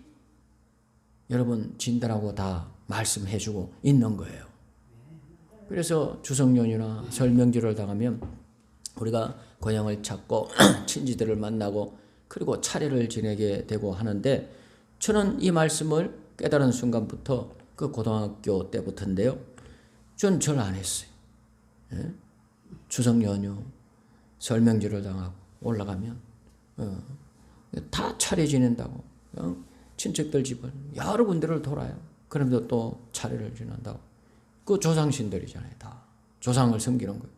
여러분 진단하고 다 말씀해주고 있는 거예요. 그래서 추석 연휴나 설 명절을 당하면 우리가 고향을 찾고 친지들을 만나고 그리고 차례를 지내게 되고 하는데, 저는 이 말씀을 깨달은 순간부터 그 고등학교 때부터인데요, 전 절 안 했어요. 예? 추석 연휴 설 명절을 당하고 올라가면 다 차례 지낸다고 친척들 집을 여러 군데를 돌아요. 그러면서 또 차례를 지낸다고. 그 조상신들이잖아요. 다 조상을 섬기는 거예요.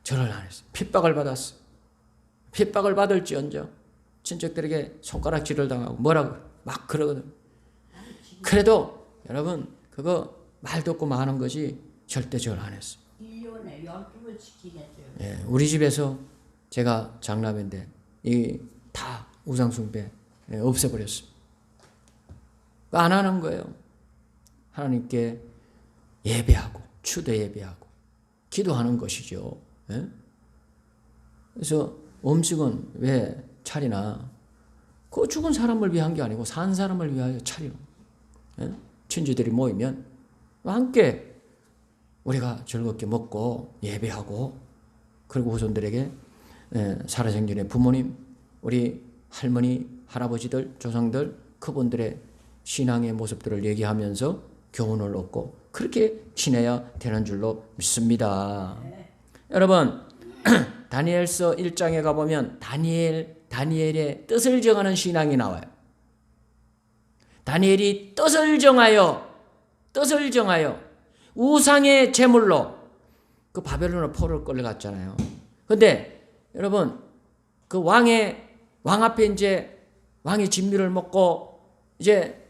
절을 안 했어요. 핍박을 받았어요. 핍박을 받을지언정 친척들에게 손가락질을 당하고 뭐라고 막 그러거든. 그래도 여러분, 그거 말 듣고 마는 것이 절대 절 안 했어요. 1년에 12을 지키겠어요. 예, 우리 집에서 제가 장남인데 이 다 우상숭배 없애버렸어요. 안 하는 거예요. 하나님께 예배하고 추대 예배하고 기도하는 것이죠. 예? 그래서 음식은 왜 차리나? 그 죽은 사람을 위한 게 아니고 산 사람을 위하여 차리는. 예? 친지들이 모이면 함께 우리가 즐겁게 먹고 예배하고, 그리고 후손들에게 살아생전의 부모님, 우리 할머니, 할아버지들, 조상들, 그분들의 신앙의 모습들을 얘기하면서 교훈을 얻고 그렇게 지내야 되는 줄로 믿습니다. 여러분, 다니엘서 1장에 가보면 다니엘의 뜻을 정하는 신앙이 나와요. 다니엘이 뜻을 정하여 우상의 제물로 그 바벨론의 포로를 끌려갔잖아요. 근데 여러분, 그 왕 앞에 이제 왕이 진미를 먹고 이제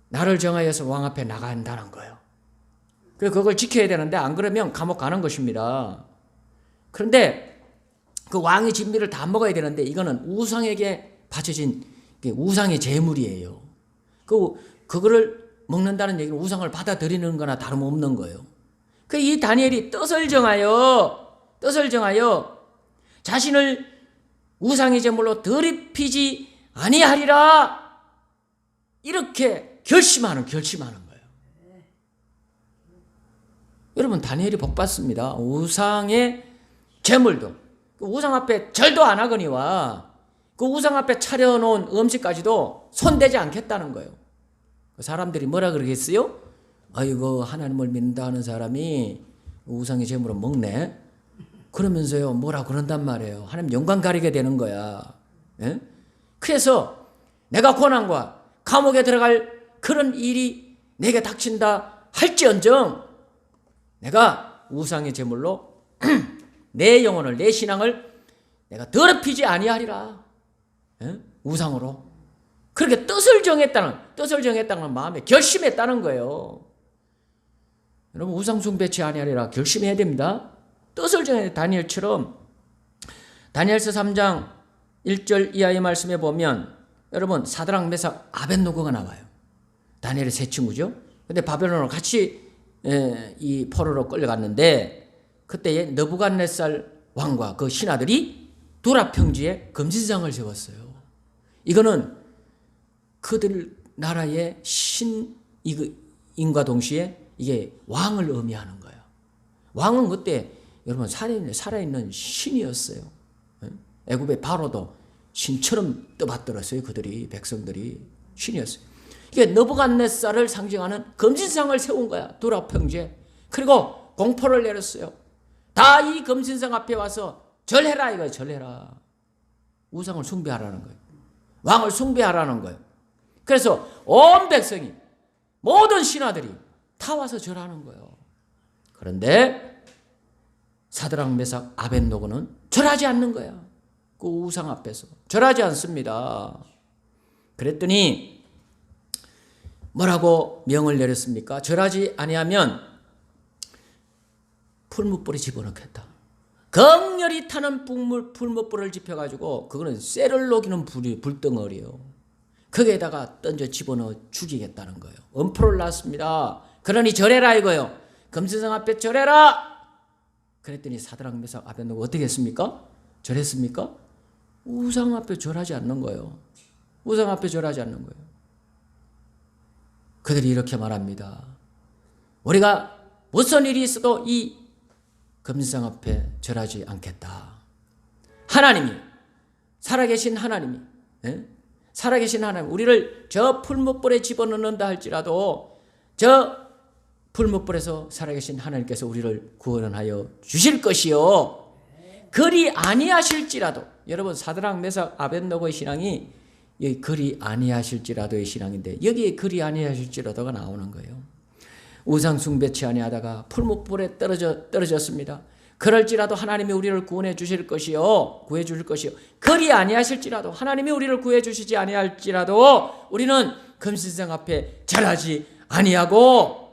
날을 정하여서 왕 앞에 나간다는 거예요. 그걸 지켜야 되는데 안 그러면 감옥 가는 것입니다. 그런데 그 왕이 진미를 다 먹어야 되는데 이거는 우상에게 바쳐진 우상의 제물이에요. 그거를 먹는다는 얘기는 우상을 받아들이는 거나 다름없는 거예요. 이 다니엘이 뜻을 정하여 자신을 우상의 제물로 더럽히지 아니하리라, 이렇게 결심하는 거예요. 여러분, 다니엘이 복 받습니다. 우상의 제물도, 우상 앞에 절도 안 하거니와 그 우상 앞에 차려놓은 음식까지도 손대지 않겠다는 거예요. 사람들이 뭐라 그러겠어요? 아이고, 하나님을 믿는다 하는 사람이 우상의 제물을 먹네? 그러면서요, 뭐라 그런단 말이에요. 하나님 영광 가리게 되는 거야. 예? 그래서 내가 고난과 감옥에 들어갈 그런 일이 내게 닥친다 할지언정 내가 우상의 제물로 내 영혼을, 내 신앙을 내가 더럽히지 아니하리라. 예? 우상으로. 그렇게 뜻을 정했다는 마음에 결심했다는 거예요. 여러분, 우상 숭배치 아니하리라 결심해야 됩니다. 뜻을 정해. 다니엘처럼 다니엘서 3장 1절 이하의 말씀에 보면 여러분, 사드락, 메삭, 아벳노고가 나와요. 다니엘의 세 친구죠. 근데 바벨론으로 같이 이 포로로 끌려갔는데 그때 느부갓네살 왕과 그 신하들이 두라 평지에 금지장을 세웠어요. 이거는 그들 나라의 신인과 동시에 이게 왕을 의미하는 거예요. 왕은 그때 여러분 살아있는 신이었어요. 애굽의 바로도 신처럼 떠받들었어요. 그들이 백성들이 신이었어요. 이게 느부갓네살을 상징하는 금신상을 세운 거야. 두라 평지에. 그리고 공포를 내렸어요. 다 이 금신상 앞에 와서 절해라 이거예요. 절해라. 우상을 숭배하라는 거예요. 왕을 숭배하라는 거예요. 그래서 온 백성이 모든 신하들이 다 와서 절하는 거예요. 그런데 사드락 메삭 아벳노고는 절하지 않는 거야. 그 우상 앞에서 절하지 않습니다. 그랬더니 뭐라고 명을 내렸습니까? 절하지 아니하면 풀무불에 집어넣겠다. 극렬히 타는 풀무불을 집혀가지고 그거는 쇠를 녹이는 불덩어리요. 거기에다가 던져 집어넣어 죽이겠다는 거예요. 엄포를 놨습니다. 그러니 절해라 이거요. 금신상 앞에 절해라. 그랬더니 사드락 메삭 아벳노고 어떻게 했습니까? 절했습니까? 우상 앞에 절하지 않는 거예요. 우상 앞에 절하지 않는 거예요. 그들이 이렇게 말합니다. 우리가 무슨 일이 있어도 이 금신상 앞에 절하지 않겠다. 하나님이 살아계신 하나님이 살아계신 하나님 우리를 저 풀무불에 집어넣는다 할지라도 저 풀무불에서 살아계신 하나님께서 우리를 구원하여 주실 것이요. 그리 아니하실지라도 여러분 사드락 메삭 아벳노고의 신앙이 여기 그리 아니하실지라도의 신앙인데 여기에 그리 아니하실지라도가 나오는 거예요. 우상 숭배치 아니하다가 풀무불에 떨어졌습니다. 그럴지라도 하나님이 우리를 구원해 주실 것이요. 구해 주실 것이요. 그리 아니하실지라도 하나님이 우리를 구해 주시지 아니할지라도 우리는 금신상 앞에 절하지 아니하고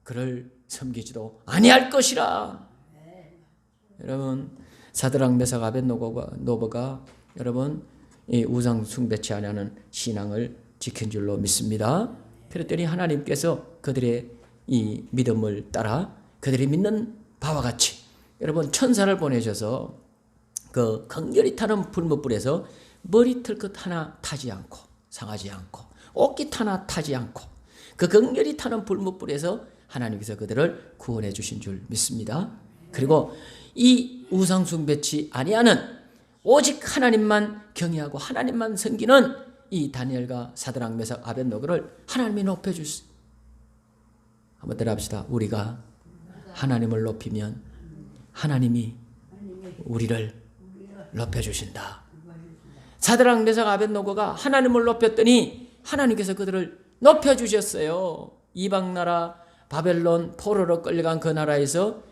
그를 섬기지도 아니할 것이라. 여러분 사드락 메삭 아벳노고가 여러분 이 우상 숭배치 아니하는 신앙을 지킨 줄로 믿습니다. 그랬더니 하나님께서 그들의 이 믿음을 따라 그들이 믿는 바와 같이 여러분 천사를 보내셔서 그 극렬히 타는 풀무불에서 머리털끝 하나 타지 않고 상하지 않고 옷깃 하나 타지 않고 그 극렬히 타는 풀무불에서 하나님께서 그들을 구원해 주신 줄 믿습니다. 그리고 이 우상 숭배치 아니하는 오직 하나님만 경외하고 하나님만 섬기는 이 다니엘과 사드락 메삭 아벳노고를 하나님이 높여주세요. 한번 따라합시다. 우리가 하나님을 높이면 하나님이 우리를 높여주신다. 사드락 메삭 아벳노고가 하나님을 높였더니 하나님께서 그들을 높여주셨어요. 이방 나라 바벨론 포로로 끌려간 그 나라에서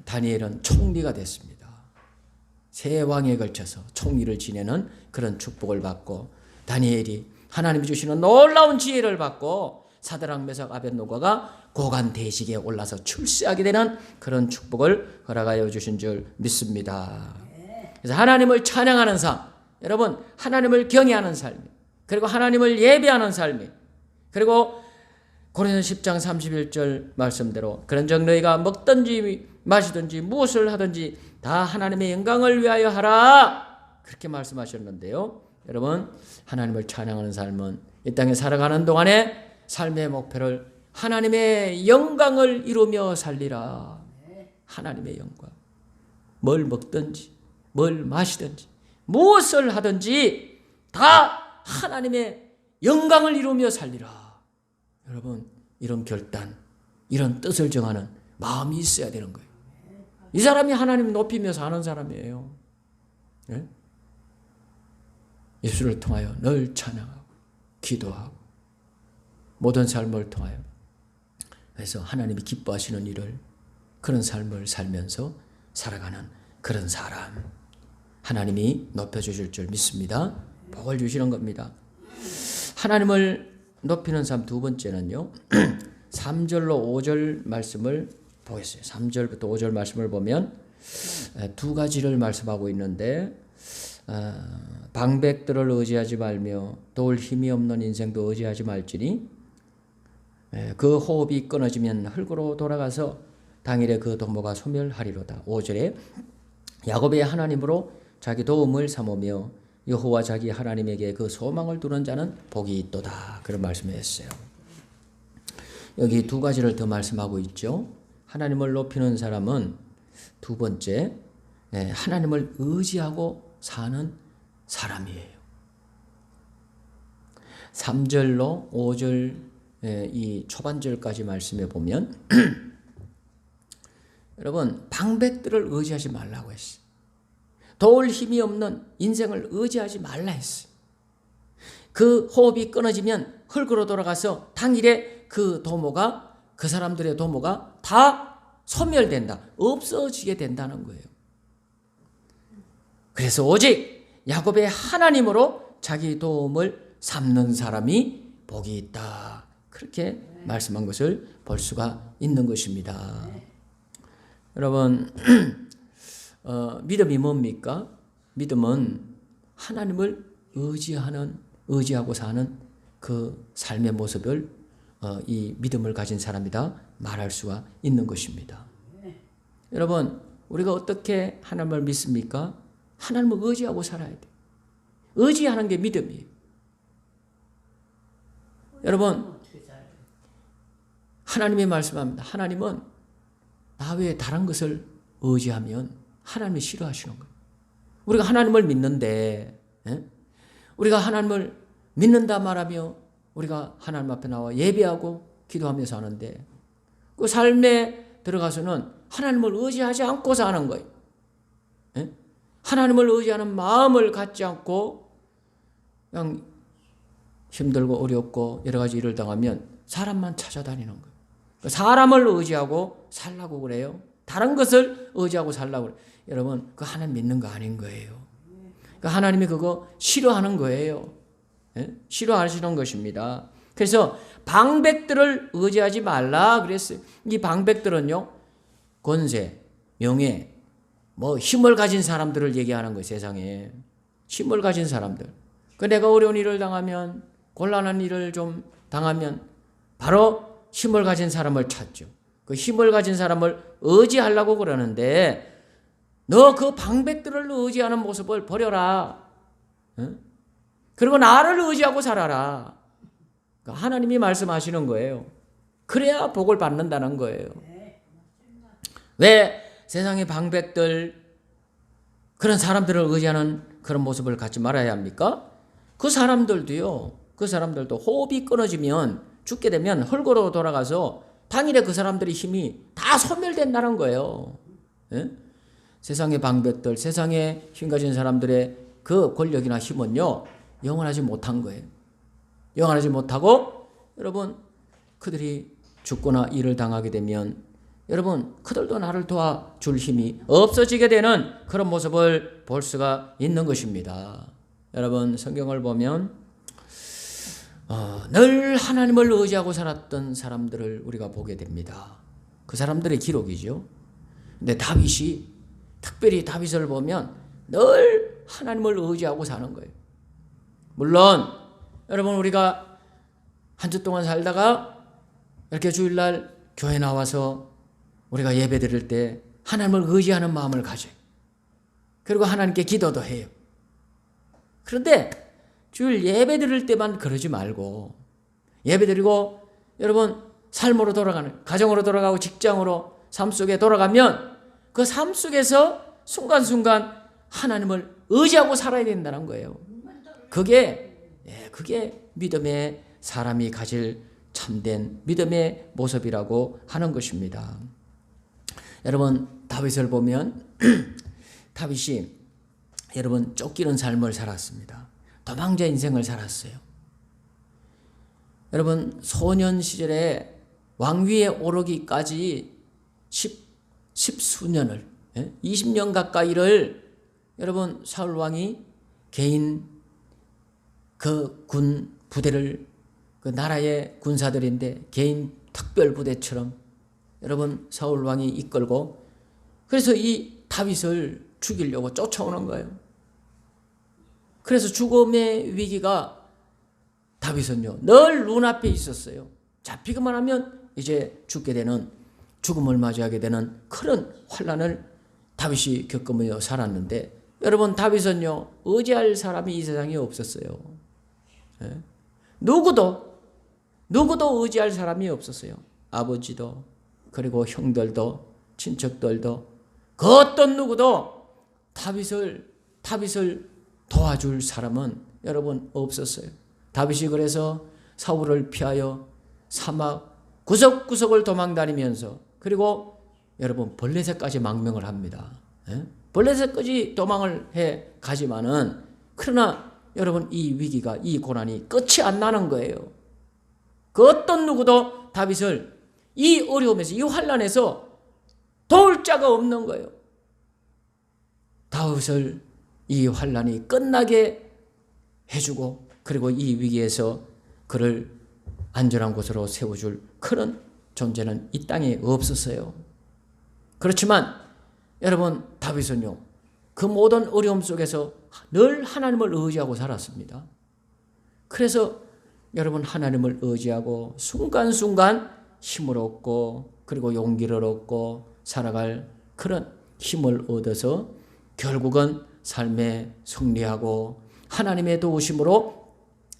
다니엘은 총리가 됐습니다. 세 왕에 걸쳐서 총리를 지내는 그런 축복을 받고 다니엘이 하나님이 주시는 놀라운 지혜를 받고 사드락 메삭 아벳노고가 고관 대식에 올라서 출세하게 되는 그런 축복을 허락하여 주신 줄 믿습니다. 그래서 하나님을 찬양하는 삶, 여러분 하나님을 경외하는 삶, 그리고 하나님을 예배하는 삶, 그리고 고린도서 10장 31절 말씀대로 그런즉 너희가 먹든지 마시든지 무엇을 하든지 다 하나님의 영광을 위하여 하라 그렇게 말씀하셨는데요. 여러분 하나님을 찬양하는 삶은 이 땅에 살아가는 동안에 삶의 목표를 하나님의 영광을 이루며 살리라. 하나님의 영광. 뭘 먹든지 뭘 마시든지 무엇을 하든지 다 하나님의 영광을 이루며 살리라. 여러분 이런 결단, 이런 뜻을 정하는 마음이 있어야 되는 거예요. 이 사람이 하나님 높이며 사는 사람이에요. 네? 예수를 통하여 늘 찬양하고 기도하고 모든 삶을 통하여 그래서 하나님이 기뻐하시는 일을 그런 삶을 살면서 살아가는 그런 사람 하나님이 높여주실 줄 믿습니다. 복을 주시는 겁니다. 하나님을 높이는 삶 두 번째는요. 3절로 5절 말씀을 보겠어요. 3절부터 5절 말씀을 보면 두 가지를 말씀하고 있는데 방백들을 의지하지 말며 도울 힘이 없는 인생도 의지하지 말지니 그 호흡이 끊어지면 흙으로 돌아가서 당일에 그 도모가 소멸하리로다. 5절에 야곱의 하나님으로 자기 도움을 삼으며 여호와 자기 하나님에게 그 소망을 두는 자는 복이 있도다. 그런 말씀을 했어요. 여기 두 가지를 더 말씀하고 있죠. 하나님을 높이는 사람은 두 번째, 하나님을 의지하고 사는 사람이에요. 3절로 5절 이 초반절까지 말씀해 보면 여러분 방백들을 의지하지 말라고 했어요. 도울 힘이 없는 인생을 의지하지 말라 했어요. 그 호흡이 끊어지면 흙으로 돌아가서 당일에 그 도모가 그 사람들의 도모가 다 소멸된다. 없어지게 된다는 거예요. 그래서 오직 야곱의 하나님으로 자기 도움을 삼는 사람이 복이 있다. 그렇게 말씀한 것을 볼 수가 있는 것입니다. 여러분 믿음이 뭡니까? 믿음은 하나님을 의지하고 사는 그 삶의 모습을 이 믿음을 가진 사람이다 말할 수가 있는 것입니다. 여러분 우리가 어떻게 하나님을 믿습니까? 하나님을 의지하고 살아야 돼요. 의지하는 게 믿음이에요. 여러분 하나님이 말씀합니다. 하나님은 나 외에 다른 것을 의지하면 하나님이 싫어하시는 거예요. 우리가 하나님을 믿는데 우리가 하나님을 믿는다 말하며 우리가 하나님 앞에 나와 예배하고 기도하며 사는데 그 삶에 들어가서는 하나님을 의지하지 않고 사는 거예요. 하나님을 의지하는 마음을 갖지 않고 그냥 힘들고 어렵고 여러 가지 일을 당하면 사람만 찾아다니는 거예요. 사람을 의지하고 살라고 그래요. 다른 것을 의지하고 살라고 그래요. 여러분 그 하나님 믿는 거 아닌 거예요. 하나님이 그거 싫어하는 거예요. 싫어하시는 것입니다. 그래서 방백들을 의지하지 말라 그랬어요. 이 방백들은요 권세, 명예, 힘을 가진 사람들을 얘기하는 거예요. 세상에 힘을 가진 사람들. 내가 어려운 일을 당하면 곤란한 일을 좀 당하면 바로 힘을 가진 사람을 찾죠. 그 힘을 가진 사람을 의지하려고 그러는데 너 그 방백들을 의지하는 모습을 버려라. 그리고 나를 의지하고 살아라. 하나님이 말씀하시는 거예요. 그래야 복을 받는다는 거예요. 왜 세상의 방백들 그런 사람들을 의지하는 그런 모습을 갖지 말아야 합니까? 그 사람들도 호흡이 끊어지면 죽게 되면 흙으로 돌아가서 당일에 그 사람들의 힘이 다 소멸된다는 거예요. 세상의 방백들, 세상에 힘 가진 사람들의 그 권력이나 힘은요 영원하지 못한 거예요. 영원하지 못하고 여러분 그들이 죽거나 일을 당하게 되면 여러분 그들도 나를 도와줄 힘이 없어지게 되는 그런 모습을 볼 수가 있는 것입니다. 여러분 성경을 보면 늘 하나님을 의지하고 살았던 사람들을 우리가 보게 됩니다. 그 사람들의 기록이죠. 근데 특별히 다윗을 보면 늘 하나님을 의지하고 사는 거예요. 물론 여러분 우리가 한 주 동안 살다가 이렇게 주일날 교회 나와서 우리가 예배 드릴 때 하나님을 의지하는 마음을 가져요. 그리고 하나님께 기도도 해요. 그런데 주일 예배 드릴 때만 그러지 말고 예배 드리고 여러분 삶으로 돌아가는 가정으로 돌아가고 직장으로 삶 속에 돌아가면 그 삶 속에서 순간순간 하나님을 의지하고 살아야 된다는 거예요. 그게 믿음의 사람이 가질 참된 믿음의 모습이라고 하는 것입니다. 여러분 다윗을 보면 다윗이 여러분 쫓기는 삶을 살았습니다. 도망자 인생을 살았어요. 여러분 소년 시절에 왕위에 오르기까지 십수년을 20년 가까이를 여러분 사울 왕이 개인 그 군 부대를 그 나라의 군사들인데 개인 특별 부대처럼 여러분 사울 왕이 이끌고 그래서 이 다윗을 죽이려고 쫓아오는 거예요. 그래서 죽음의 위기가 다윗은요 늘 눈앞에 있었어요. 잡히기만 하면 이제 죽게 되는 죽음을 맞이하게 되는 그런 환난을 다윗이 겪으며 살았는데 여러분 다윗은요 의지할 사람이 이 세상에 없었어요. 누구도 의지할 사람이 없었어요. 아버지도 그리고 형들도 친척들도 그 어떤 누구도 다윗을 도와줄 사람은 여러분 없었어요. 다윗이 그래서 사울을 피하여 사막 구석구석을 도망다니면서 그리고 여러분 블레셋까지 망명을 합니다. 블레셋까지 도망을 해 가지만은 그러나 여러분 이 위기가 이 고난이 끝이 안 나는 거예요. 그 어떤 누구도 다윗을 이 어려움에서 이 환난에서 도울 자가 없는 거예요. 다윗을 이 환난이 끝나게 해주고 그리고 이 위기에서 그를 안전한 곳으로 세워줄 그런 존재는 이 땅에 없었어요. 그렇지만 여러분 다윗은요 그 모든 어려움 속에서 늘 하나님을 의지하고 살았습니다. 그래서 여러분 하나님을 의지하고 순간순간 힘을 얻고 그리고 용기를 얻고 살아갈 그런 힘을 얻어서 결국은 삶에 승리하고 하나님의 도우심으로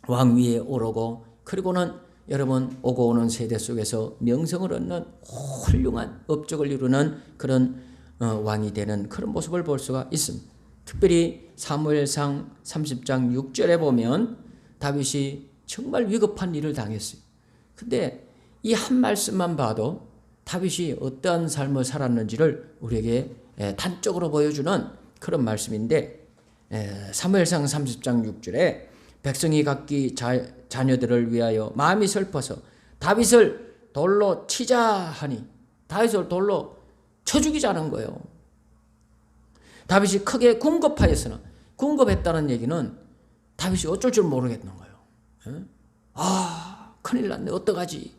왕위에 오르고 그리고는 여러분 오고 오는 세대 속에서 명성을 얻는 훌륭한 업적을 이루는 그런 왕이 되는 그런 모습을 볼 수가 있습니다. 특별히 사무엘상 30장 6절에 보면 다윗이 정말 위급한 일을 당했어요. 근데 이 한 말씀만 봐도 다윗이 어떠한 삶을 살았는지를 우리에게 단적으로 보여주는 그런 말씀인데 사무엘상 30장 6절에 백성이 각기 자녀들을 위하여 마음이 슬퍼서 다윗을 돌로 치자 하니 다윗을 돌로 쳐 죽이자는 거예요. 다윗이 크게 궁급하였으나 궁급했다는 얘기는 다윗이 어쩔 줄 모르겠는 거예요. 아 큰일 났네 어떡하지.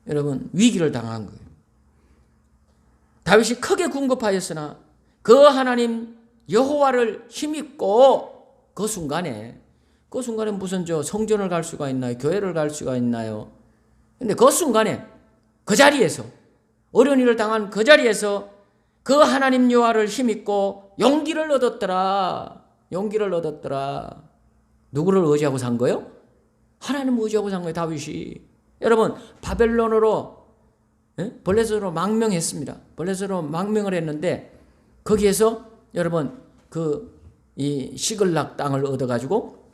여러분 위기를 당한 거예요. 다윗이 크게 궁급하였으나 그 하나님 여호와를 힘입고 그 순간에 무슨 성전을 갈 수가 있나요? 교회를 갈 수가 있나요? 근데 그 순간에 그 자리에서 어려운 일을 당한 그 자리에서 그 하나님 여호와를 힘입고 용기를 얻었더라. 누구를 의지하고 산 거예요? 하나님을 의지하고 산 거예요. 다윗이. 여러분 바벨론으로 블레셋으로 망명했습니다. 블레셋으로 망명을 했는데 거기에서 여러분 이 시글락 땅을 얻어가지고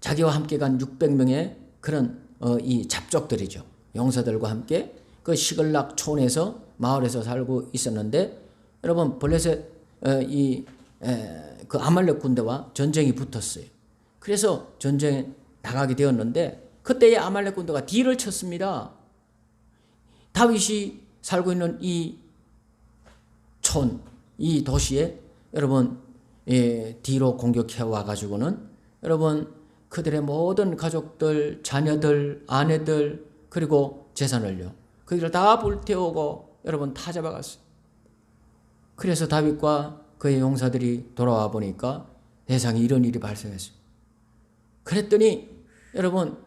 자기와 함께 간 600명의 그런 이 잡족들이죠. 용사들과 함께 그 시글락 촌에서 마을에서 살고 있었는데 여러분 블레셋 그 아말렉 군대와 전쟁이 붙었어요. 그래서 전쟁에 나가게 되었는데 그때의 아말렉 군대가 뒤를 쳤습니다. 다윗이 살고 있는 이 촌, 이 도시에 여러분 뒤로 공격해 와가지고는 여러분 그들의 모든 가족들, 자녀들, 아내들 그리고 재산을요 그들을 다 불태우고 여러분 다 잡아갔어요. 그래서 다윗과 그의 용사들이 돌아와 보니까 세상에 이런 일이 발생했어요. 그랬더니 여러분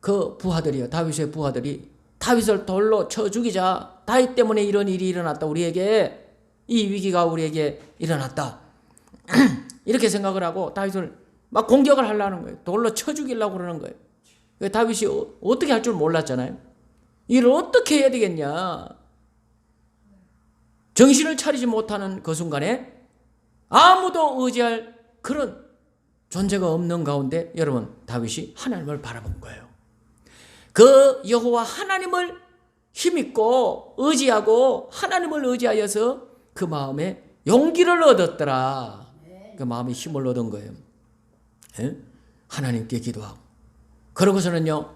그 부하들이요 다윗의 부하들이 다윗을 돌로 쳐 죽이자. 다윗 때문에 이런 일이 일어났다. 우리에게 이 위기가 우리에게 일어났다. 이렇게 생각을 하고 다윗을 막 공격을 하려는 거예요. 돌로 쳐 죽이려고 그러는 거예요. 다윗이 어떻게 할 줄 몰랐잖아요. 이를 어떻게 해야 되겠냐. 정신을 차리지 못하는 그 순간에 아무도 의지할 그런 존재가 없는 가운데 여러분 다윗이 하나님을 바라본 거예요. 그 여호와 하나님을 힘입고 의지하고 하나님을 의지하여서 그 마음에 용기를 얻었더라. 그 마음에 힘을 얻은 거예요. 하나님께 기도하고 그러고서는요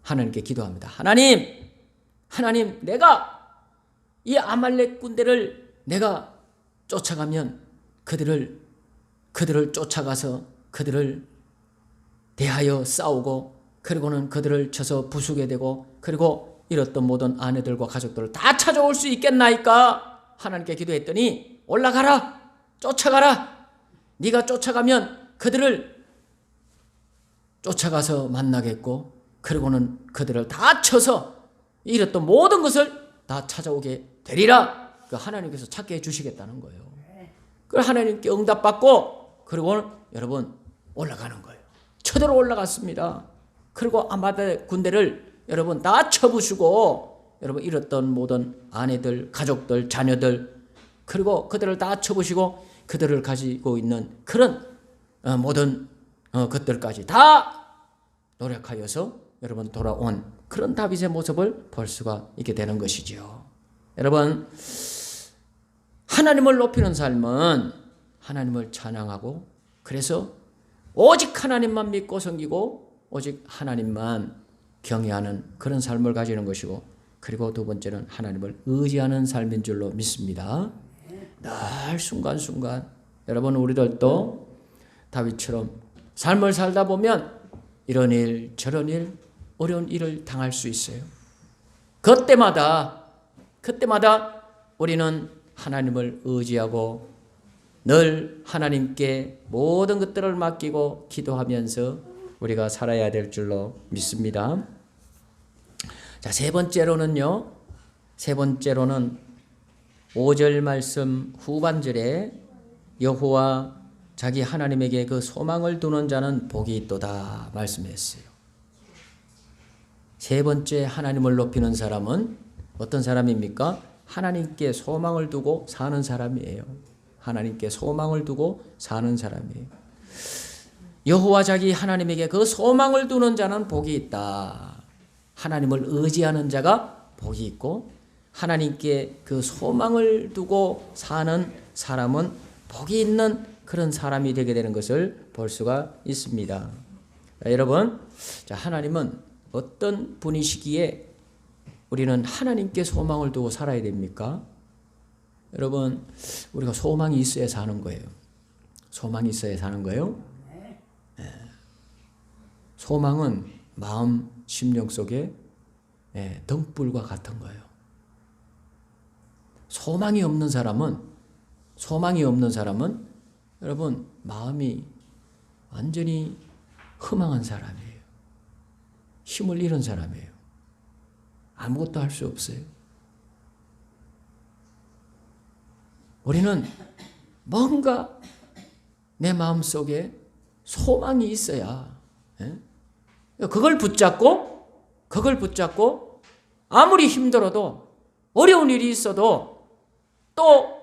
하나님께 기도합니다. 하나님 내가 이 아말렉 군대를 내가 쫓아가면 그들을 쫓아가서 그들을 대하여 싸우고 그리고는 그들을 쳐서 부수게 되고 그리고 잃었던 모든 아내들과 가족들을 다 찾아올 수 있겠나이까? 하나님께 기도했더니 올라가라 쫓아가라. 네가 쫓아가면 그들을 쫓아가서 만나겠고 그리고는 그들을 다 쳐서 잃었던 모든 것을 다 찾아오게 되리라. 그 하나님께서 찾게 해주시겠다는 거예요. 그 하나님께 응답받고 그리고 여러분 올라가는 거예요. 쳐들어 올라갔습니다. 그리고 아말렉 군대를 여러분 다 쳐부수고 여러분 잃었던 모든 아내들, 가족들, 자녀들 그리고 그들을 다 쳐부시고 그들을 가지고 있는 그런 모든 것들까지 다 노력하여서 여러분 돌아온 그런 다윗의 모습을 볼 수가 있게 되는 것이지요. 여러분 하나님을 높이는 삶은 하나님을 찬양하고 그래서 오직 하나님만 믿고 섬기고 오직 하나님만 경외하는 그런 삶을 가지는 것이고 그리고 두 번째는 하나님을 의지하는 삶인 줄로 믿습니다. 늘 순간순간 여러분 우리들도 다윗처럼 삶을 살다 보면 이런 일 저런 일 어려운 일을 당할 수 있어요. 그때마다 우리는 하나님을 의지하고 늘 하나님께 모든 것들을 맡기고 기도하면서 우리가 살아야 될 줄로 믿습니다. 자, 세 번째로는 5절 말씀 후반절에 여호와 자기 하나님에게 그 소망을 두는 자는 복이 있도다 말씀했어요. 세 번째 하나님을 높이는 사람은 어떤 사람입니까? 하나님께 소망을 두고 사는 사람이에요. 하나님께 소망을 두고 사는 사람이에요. 여호와 자기 하나님에게 그 소망을 두는 자는 복이 있다. 하나님을 의지하는 자가 복이 있고 하나님께 그 소망을 두고 사는 사람은 복이 있는 그런 사람이 되게 되는 것을 볼 수가 있습니다. 자, 여러분, 하나님은 어떤 분이시기에 우리는 하나님께 소망을 두고 살아야 됩니까? 여러분, 우리가 소망이 있어야 사는 거예요. 소망이 있어야 사는 거예요. 소망은 마음, 심령 속에 등불과 같은 거예요. 소망이 없는 사람은 여러분 마음이 완전히 허망한 사람이에요. 힘을 잃은 사람이에요. 아무것도 할 수 없어요. 우리는 뭔가 내 마음속에 소망이 있어야 그걸 붙잡고 아무리 힘들어도 어려운 일이 있어도 또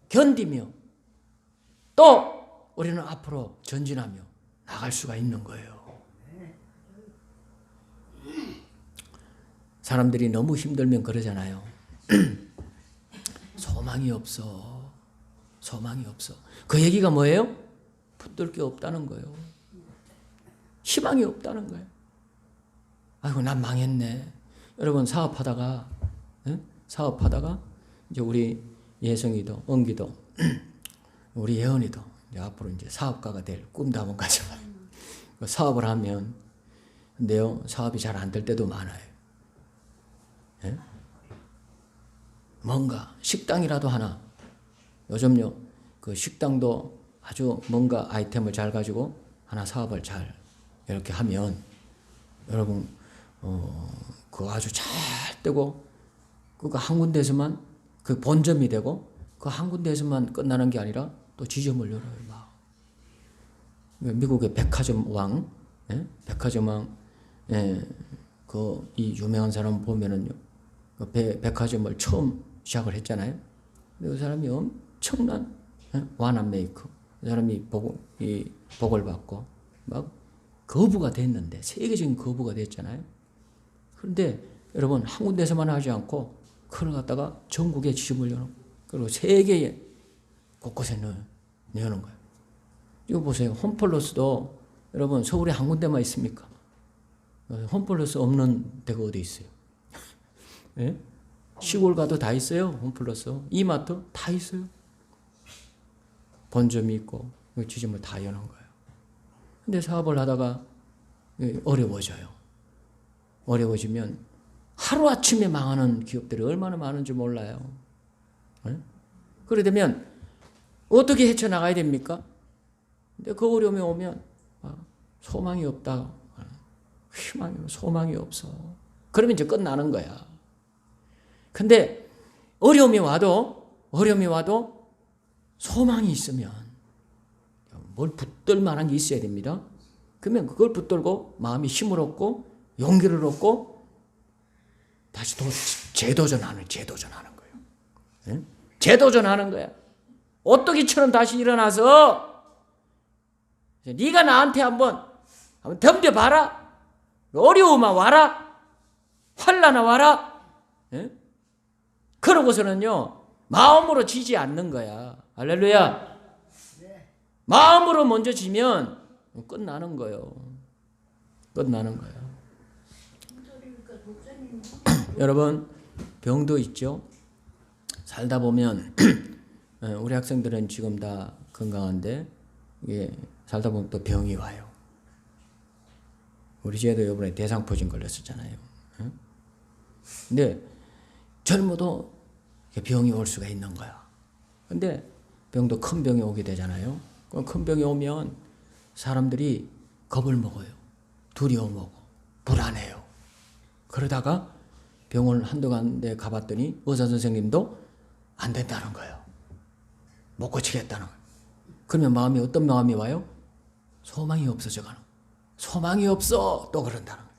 견디며 또 우리는 앞으로 전진하며 나갈 수가 있는 거예요. 사람들이 너무 힘들면 그러잖아요. 소망이 없어. 그 얘기가 뭐예요? 붙들 게 없다는 거예요. 희망이 없다는 거예요. 아이고 난 망했네. 여러분 사업하다가 이제 우리 예성이도 은기도 우리 예언이도 이제 앞으로 이제 사업가가 될 꿈도 한번 가져봐요. 사업을 하면 근데요 사업이 잘 안 될 때도 많아요. 뭔가 식당이라도 하나 요즘요 그 식당도 아주 뭔가 아이템을 잘 가지고 하나 사업을 잘 이렇게 하면 여러분 그거 아주 잘 되고 그거 한 군데에서만 그 본점이 되고 그 한 군데에서만 끝나는 게 아니라 또 지점을 열어요. 막 미국의 백화점 왕, 그 이 유명한 사람 보면은요 그 백화점을 처음 시작을 했잖아요. 그 사람이 엄청난 완한 메이커. 그 사람이 복을 받고 막 거부가 됐는데 세계적인 거부가 됐잖아요. 그런데 여러분 한 군데서만 하지 않고 그걸 갖다가 전국에 지점을 여는 그리고 세계에 곳곳에 여는 거예요. 이거 보세요. 홈플러스도 여러분 서울에 한 군데만 있습니까? 홈플러스 없는 데가 어디 있어요? 네? 시골 가도 다 있어요. 홈플러스. 이마트 다 있어요. 본점이 있고 지점을 다 여는 거예요. 근데 사업을 하다가 어려워져요. 어려워지면 하루아침에 망하는 기업들이 얼마나 많은지 몰라요. 네? 그래 되면 어떻게 헤쳐나가야 됩니까? 근데 그 어려움이 오면 소망이 없다. 소망이 없어. 그러면 이제 끝나는 거야. 근데 어려움이 와도 소망이 있으면 뭘 붙들 만한 게 있어야 됩니다. 그러면 그걸 붙들고 마음이 힘을 얻고 용기를 얻고 다시 재도전하는 거예요. 예? 재도전하는 거야. 오뚜기처럼 다시 일어나서 네가 나한테 한번 덤벼봐라. 어려움만 와라. 환난아 와라. 예? 그러고서는요 마음으로 지지 않는 거야. 할렐루야. 마음으로 먼저 지면 끝나는 거예요. 끝나는 거예요. 여러분 병도 있죠. 살다 보면 우리 학생들은 지금 다 건강한데 이게 살다 보면 또 병이 와요. 우리 집에도 이번에 대상포진 걸렸었잖아요. 근데 젊어도 병이 올 수가 있는 거야. 근데 병도 큰 병이 오게 되잖아요. 그럼 큰 병이 오면 사람들이 겁을 먹어요. 두려워먹고 불안해요. 그러다가 병원 한두 군데 가봤더니 의사 선생님도 안 된다는 거예요. 못 고치겠다는 거예요. 그러면 마음이 어떤 마음이 와요? 소망이 없어져 가는 거예요. 소망이 없어 또 그런다는 거예요.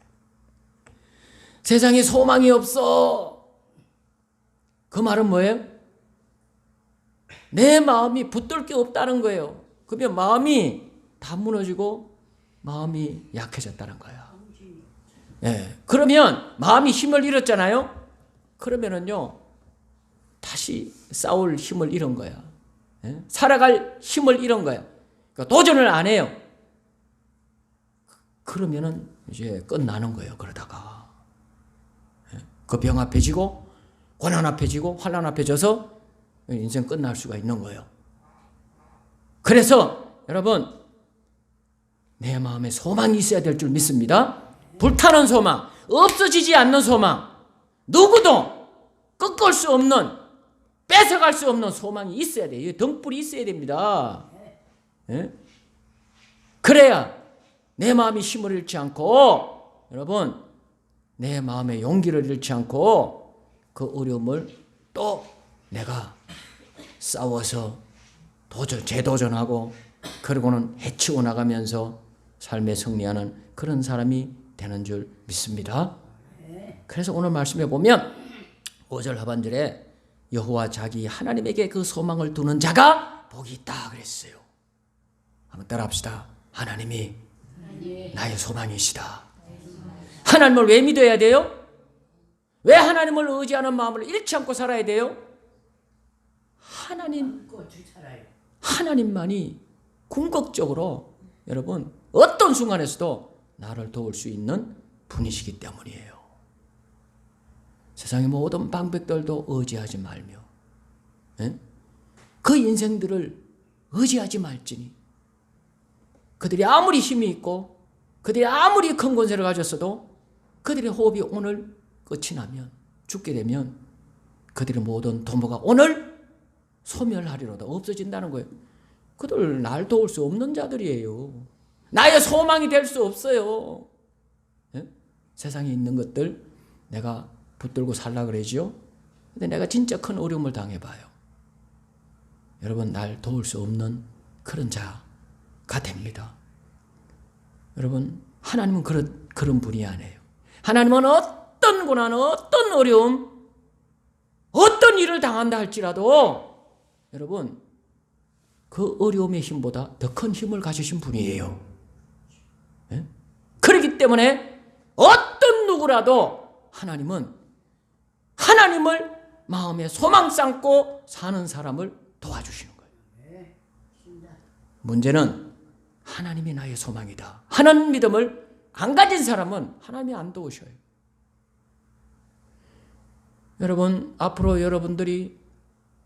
세상에 소망이 없어. 그 말은 뭐예요? 내 마음이 붙들 게 없다는 거예요. 그러면 마음이 다 무너지고 마음이 약해졌다는 거야. 예. 그러면 마음이 힘을 잃었잖아요. 그러면은요 다시 싸울 힘을 잃은 거야. 예? 살아갈 힘을 잃은 거야. 그러니까 도전을 안 해요. 그러면은 이제 끝나는 거예요. 그러다가 그 병 앞에 지고 고난 앞에 지고 환난 앞에 져서 인생 끝날 수가 있는 거예요. 그래서 여러분 내 마음에 소망이 있어야 될 줄 믿습니다. 불타는 소망, 없어지지 않는 소망, 누구도 꺾을 수 없는, 뺏어갈 수 없는 소망이 있어야 돼요. 등불이 있어야 됩니다. 예? 그래야 내 마음이 힘을 잃지 않고 여러분 내 마음의 용기를 잃지 않고 그 어려움을 또 내가 싸워서 재도전하고 그러고는 해치고 나가면서 삶에 승리하는 그런 사람이 되는 줄 믿습니다. 그래서 오늘 말씀해 보면 5절 하반절에 여호와 자기 하나님에게 그 소망을 두는 자가 복이 있다 그랬어요. 한번 따라합시다. 하나님이 나의 소망이시다. 하나님을 왜 믿어야 돼요? 왜 하나님을 의지하는 마음을 잃지 않고 살아야 돼요? 하나님만이 궁극적으로 여러분 어떤 순간에서도 나를 도울 수 있는 분이시기 때문이에요. 세상의 모든 방백들도 의지하지 말며 그 인생들을 의지하지 말지니 그들이 아무리 힘이 있고 그들이 아무리 큰 권세를 가졌어도 그들의 호흡이 오늘 끝이 나면 죽게 되면 그들의 모든 도모가 오늘 소멸하리로다 없어진다는 거예요. 그들 날 도울 수 없는 자들이에요. 나의 소망이 될 수 없어요. 예? 세상에 있는 것들 내가 붙들고 살라 그러지요. 근데 내가 진짜 큰 어려움을 당해봐요. 여러분 날 도울 수 없는 그런 자가 됩니다. 여러분 하나님은 그런 분이 아니에요. 하나님은 어떤 고난, 어떤 어려움, 어떤 일을 당한다 할지라도 여러분 그 어려움의 힘보다 더 큰 힘을 가지신 분이에요. 예? 그렇기 때문에 어떤 누구라도 하나님은 하나님을 마음에 소망 삼고 사는 사람을 도와주시는 거예요. 문제는 하나님이 나의 소망이다 하는 믿음을 안 가진 사람은 하나님이 안 도우셔요. 여러분 앞으로 여러분들이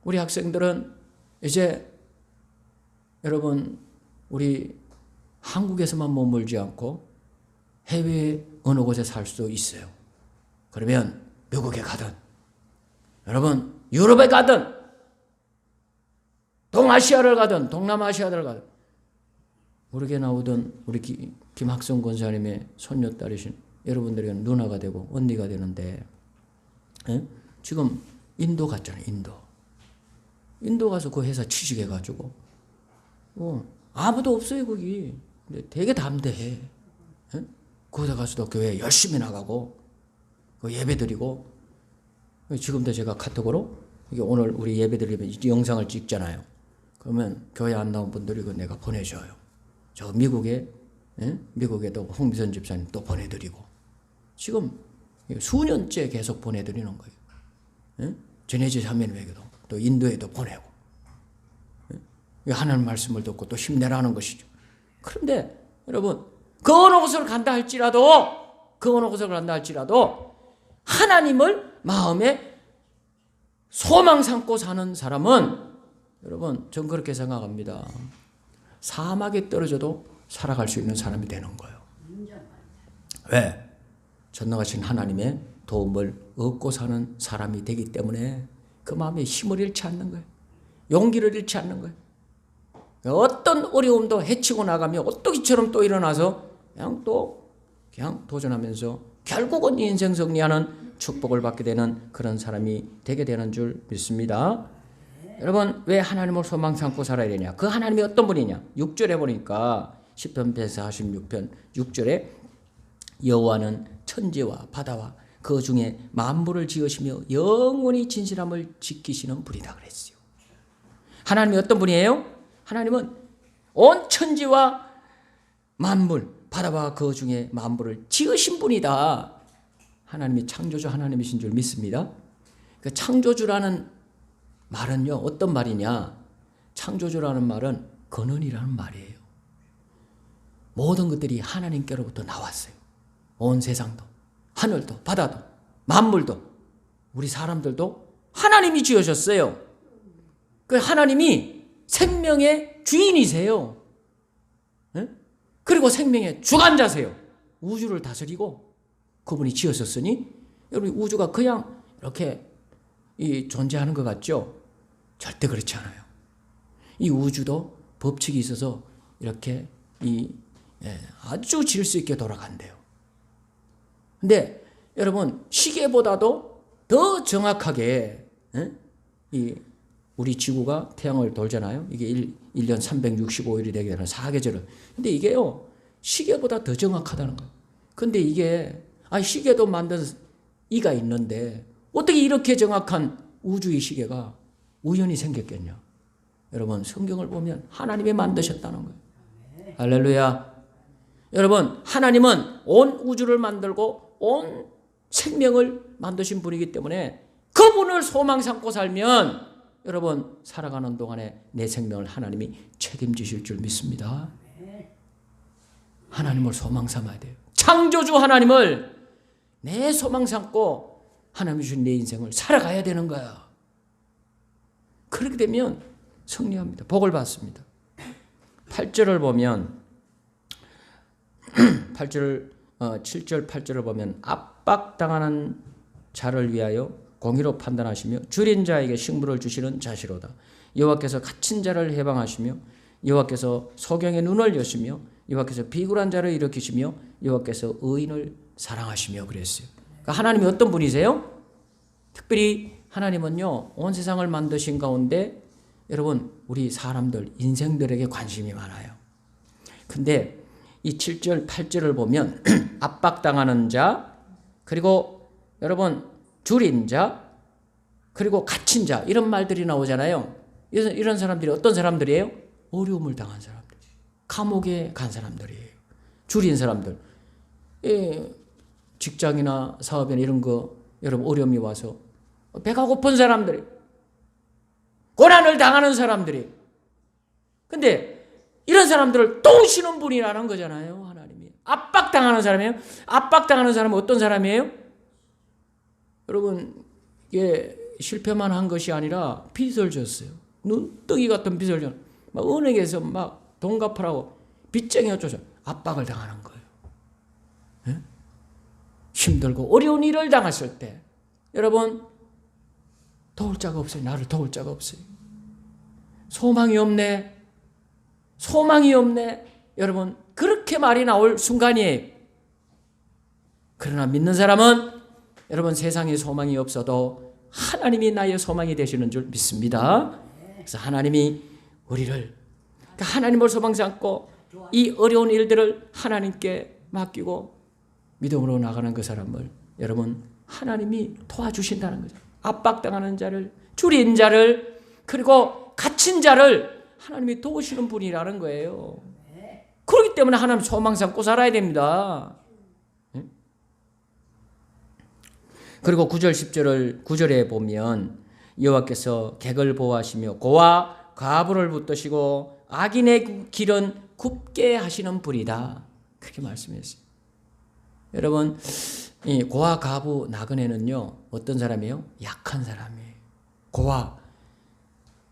우리 학생들은 이제 여러분 우리 한국에서만 머물지 않고 해외 어느 곳에 살 수 있어요. 그러면 미국에 가든 여러분 유럽에 가든 동아시아를 가든 동남아시아를 가든 모르게 나오던 우리 김학성 권사님의 손녀딸이신 여러분들이 누나가 되고 언니가 되는데 지금 인도 갔잖아요. 인도 가서 그 회사 취직해가지고 아무도 없어요 거기. 근데 되게 담대해. 거기다 가서도 교회 열심히 나가고 그 예배 드리고 지금도 제가 카톡으로 이게 오늘 우리 예배드리면 영상을 찍잖아요. 그러면 교회 안 나온 분들이 이거 내가 보내줘요. 저 미국에도 홍미선 집사님 또 보내드리고 지금 수년째 계속 보내드리는 거예요. 제네시스 하면에게도 또 인도에도 보내고 하나님 말씀을 듣고 또 힘내라는 것이죠. 그런데 여러분 그 어느 곳을 간다 할지라도 하나님을 마음에 소망 삼고 사는 사람은 여러분 전 그렇게 생각합니다. 사막에 떨어져도 살아갈 수 있는 사람이 되는 거예요. 왜? 전능하신 하나님의 도움을 얻고 사는 사람이 되기 때문에 그 마음에 힘을 잃지 않는 거예요. 용기를 잃지 않는 거예요. 어떤 어려움도 헤치고 나가며 오뚜기처럼 또 일어나서 그냥 도전하면서 결국은 인생 승리하는 축복을 받게 되는 그런 사람이 되게 되는 줄 믿습니다. 여러분 왜 하나님을 소망 삼고 살아야 되냐? 그 하나님이 어떤 분이냐? 6절에 보니까 10편 146편 6절에 여호와는 천지와 바다와 그 중에 만물을 지으시며 영원히 진실함을 지키시는 분이다 그랬어요. 하나님이 어떤 분이에요? 하나님은 온 천지와 만물, 바다와 그 중에 만물을 지으신 분이다. 하나님이 창조주 하나님이신 줄 믿습니다. 그 창조주라는 말은요, 어떤 말이냐? 창조주라는 말은 근원이라는 말이에요. 모든 것들이 하나님께로부터 나왔어요. 온 세상도, 하늘도, 바다도, 만물도, 우리 사람들도 하나님이 지으셨어요. 그 하나님이 생명의 주인이세요. 그리고 생명의 주관자세요. 우주를 다스리고 그분이 지으셨으니 여러분 우주가 그냥 이렇게 존재하는 것 같죠? 절대 그렇지 않아요. 이 우주도 법칙이 있어서 이렇게 아주 질서 있게 돌아간대요. 근데 여러분 시계보다도 더 정확하게 우리 지구가 태양을 돌잖아요. 이게 1년 365일이 되게 되는 사계절은. 근데 이게요 시계보다 더 정확하다는 거예요. 근데 이게 시계도 만든 이가 있는데 어떻게 이렇게 정확한 우주의 시계가 우연히 생겼겠냐? 여러분 성경을 보면 하나님이 만드셨다는 거예요. 할렐루야. 여러분 하나님은 온 우주를 만들고 온 생명을 만드신 분이기 때문에 그분을 소망 삼고 살면 여러분 살아가는 동안에 내 생명을 하나님이 책임지실 줄 믿습니다. 하나님을 소망 삼아야 돼요. 창조주 하나님을 내 소망 삼고 하나님이 주신 내 인생을 살아가야 되는 거야. 그렇게 되면 승리합니다. 복을 받습니다. 8절을 보면 7절 8절을 보면 압박당하는 자를 위하여 공의로 판단하시며 줄인 자에게 식물을 주시는 자시로다. 여호와께서 갇힌 자를 해방하시며 여호와께서 소경의 눈을 여시며 여호와께서 비굴한 자를 일으키시며 여호와께서 의인을 사랑하시며 그랬어요. 그러니까 하나님이 어떤 분이세요? 특별히 하나님은요 온 세상을 만드신 가운데 여러분 우리 사람들 인생들에게 관심이 많아요. 근데 이 7절 8절을 보면 압박당하는 자 그리고 여러분 줄인 자 그리고 갇힌 자 이런 말들이 나오잖아요. 이런 사람들이 어떤 사람들이에요? 어려움을 당한 사람들, 감옥에 간 사람들이에요. 줄인 사람들, 직장이나 사업이나 이런 거 여러분 어려움이 와서 배가 고픈 사람들이, 고난을 당하는 사람들이. 근데 이런 사람들을 도우시는 분이라는 거잖아요. 하나님이. 압박당하는 사람이에요. 압박당하는 사람은 어떤 사람이에요? 여러분 이게 실패만 한 것이 아니라 빚을 졌어요. 눈덩이 같은 빚을 졌어요. 막 은행에서 막 돈 갚으라고 빚쟁이 어쩌죠. 압박을 당하는 거예요. 네? 힘들고 어려운 일을 당했을 때 여러분 도울 자가 없어요. 나를 도울 자가 없어요. 소망이 없네. 소망이 없네. 여러분 그렇게 말이 나올 순간이에요. 그러나 믿는 사람은 여러분 세상에 소망이 없어도 하나님이 나의 소망이 되시는 줄 믿습니다. 그래서 하나님이 우리를 그러니까 하나님을 소망 삼고 이 어려운 일들을 하나님께 맡기고 믿음으로 나가는 그 사람을 여러분 하나님이 도와주신다는 거죠. 압박당하는 자를, 줄인 자를, 그리고 갇힌 자를 하나님이 도우시는 분이라는 거예요. 그렇기 때문에 하나님 소망 삼고 살아야 됩니다. 그리고 9절 10절을 9절에 보면 여호와께서 객을 보호하시며 고와 과부를 붙드시고 악인의 길은 굽게 하시는 분이다. 그렇게 말씀했어요. 여러분, 이 고아, 과부, 나그네는요 어떤 사람이에요? 약한 사람이에요. 고아,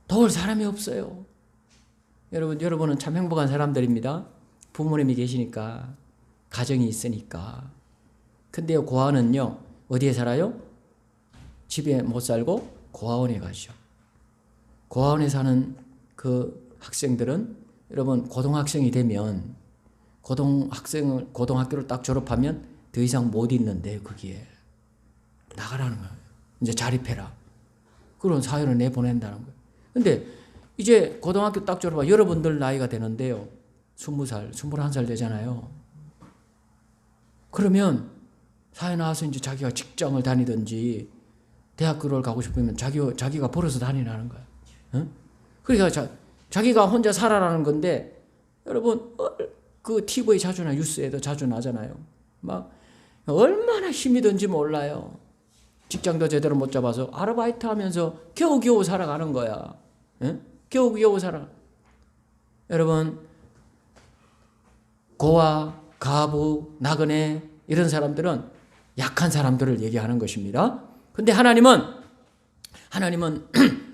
도울 사람이 없어요. 여러분은 참 행복한 사람들입니다. 부모님이 계시니까, 가정이 있으니까. 근데요, 고아는요 어디에 살아요? 집에 못 살고 고아원에 가죠. 고아원에 사는 그 학생들은 여러분 고등학생이 되면 고등학교를 딱 졸업하면 더 이상 못 있는데 거기에 나가라는 거예요. 이제 자립해라. 그런 사회를 내보낸다는 거예요. 근데 이제 고등학교 딱 졸업하면 여러분들 나이가 되는데요. 20살, 21살 되잖아요. 그러면 사회 나와서 이제 자기가 직장을 다니든지 대학교를 가고 싶으면 자기가 벌어서 다니라는 거예요. 응? 그러니까 자기가 혼자 살아라는 건데 여러분 그 TV에 자주 나 뉴스에도 자주 나잖아요. 막 얼마나 힘이 든지 몰라요. 직장도 제대로 못 잡아서 아르바이트 하면서 겨우겨우 살아가는 거야. 응? 겨우겨우 살아. 여러분 고아, 과부, 나그네 이런 사람들은 약한 사람들을 얘기하는 것입니다. 근데 하나님은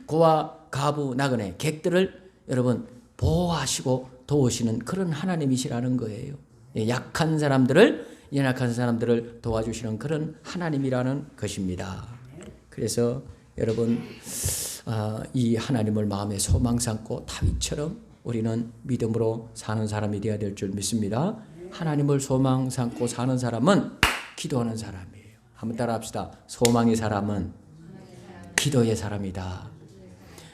고아, 과부, 나그네, 객들을 여러분 보호하시고 도우시는 그런 하나님이시라는 거예요. 약한 사람들을, 연약한 사람들을 도와주시는 그런 하나님이라는 것입니다. 그래서 여러분 이 하나님을 마음에 소망 삼고 다윗처럼 우리는 믿음으로 사는 사람이 되어야 될 줄 믿습니다. 하나님을 소망 삼고 사는 사람은 기도하는 사람이에요. 한번 따라합시다. 소망의 사람은 기도의 사람이다.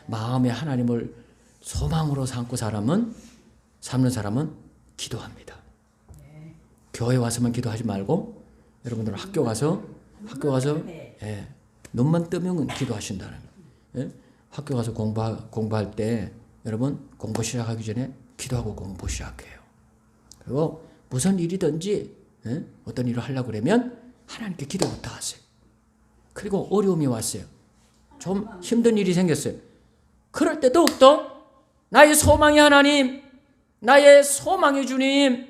마음에 하나님을 소망으로 삼고 삼는 사람은 기도합니다. 교회 와서만 기도하지 말고 여러분들은 학교 가서 눈만 뜨면 기도하신다는 거예요. 학교 가서 공부할 때 여러분 공부 시작하기 전에 기도하고 공부 시작해요. 그리고 무슨 일이든지 어떤 일을 하려고 그러면 하나님께 기도부터 하세요. 그리고 어려움이 왔어요. 좀 힘든 일이 생겼어요. 그럴 때 더욱더 나의 소망의 하나님, 나의 소망의 주님,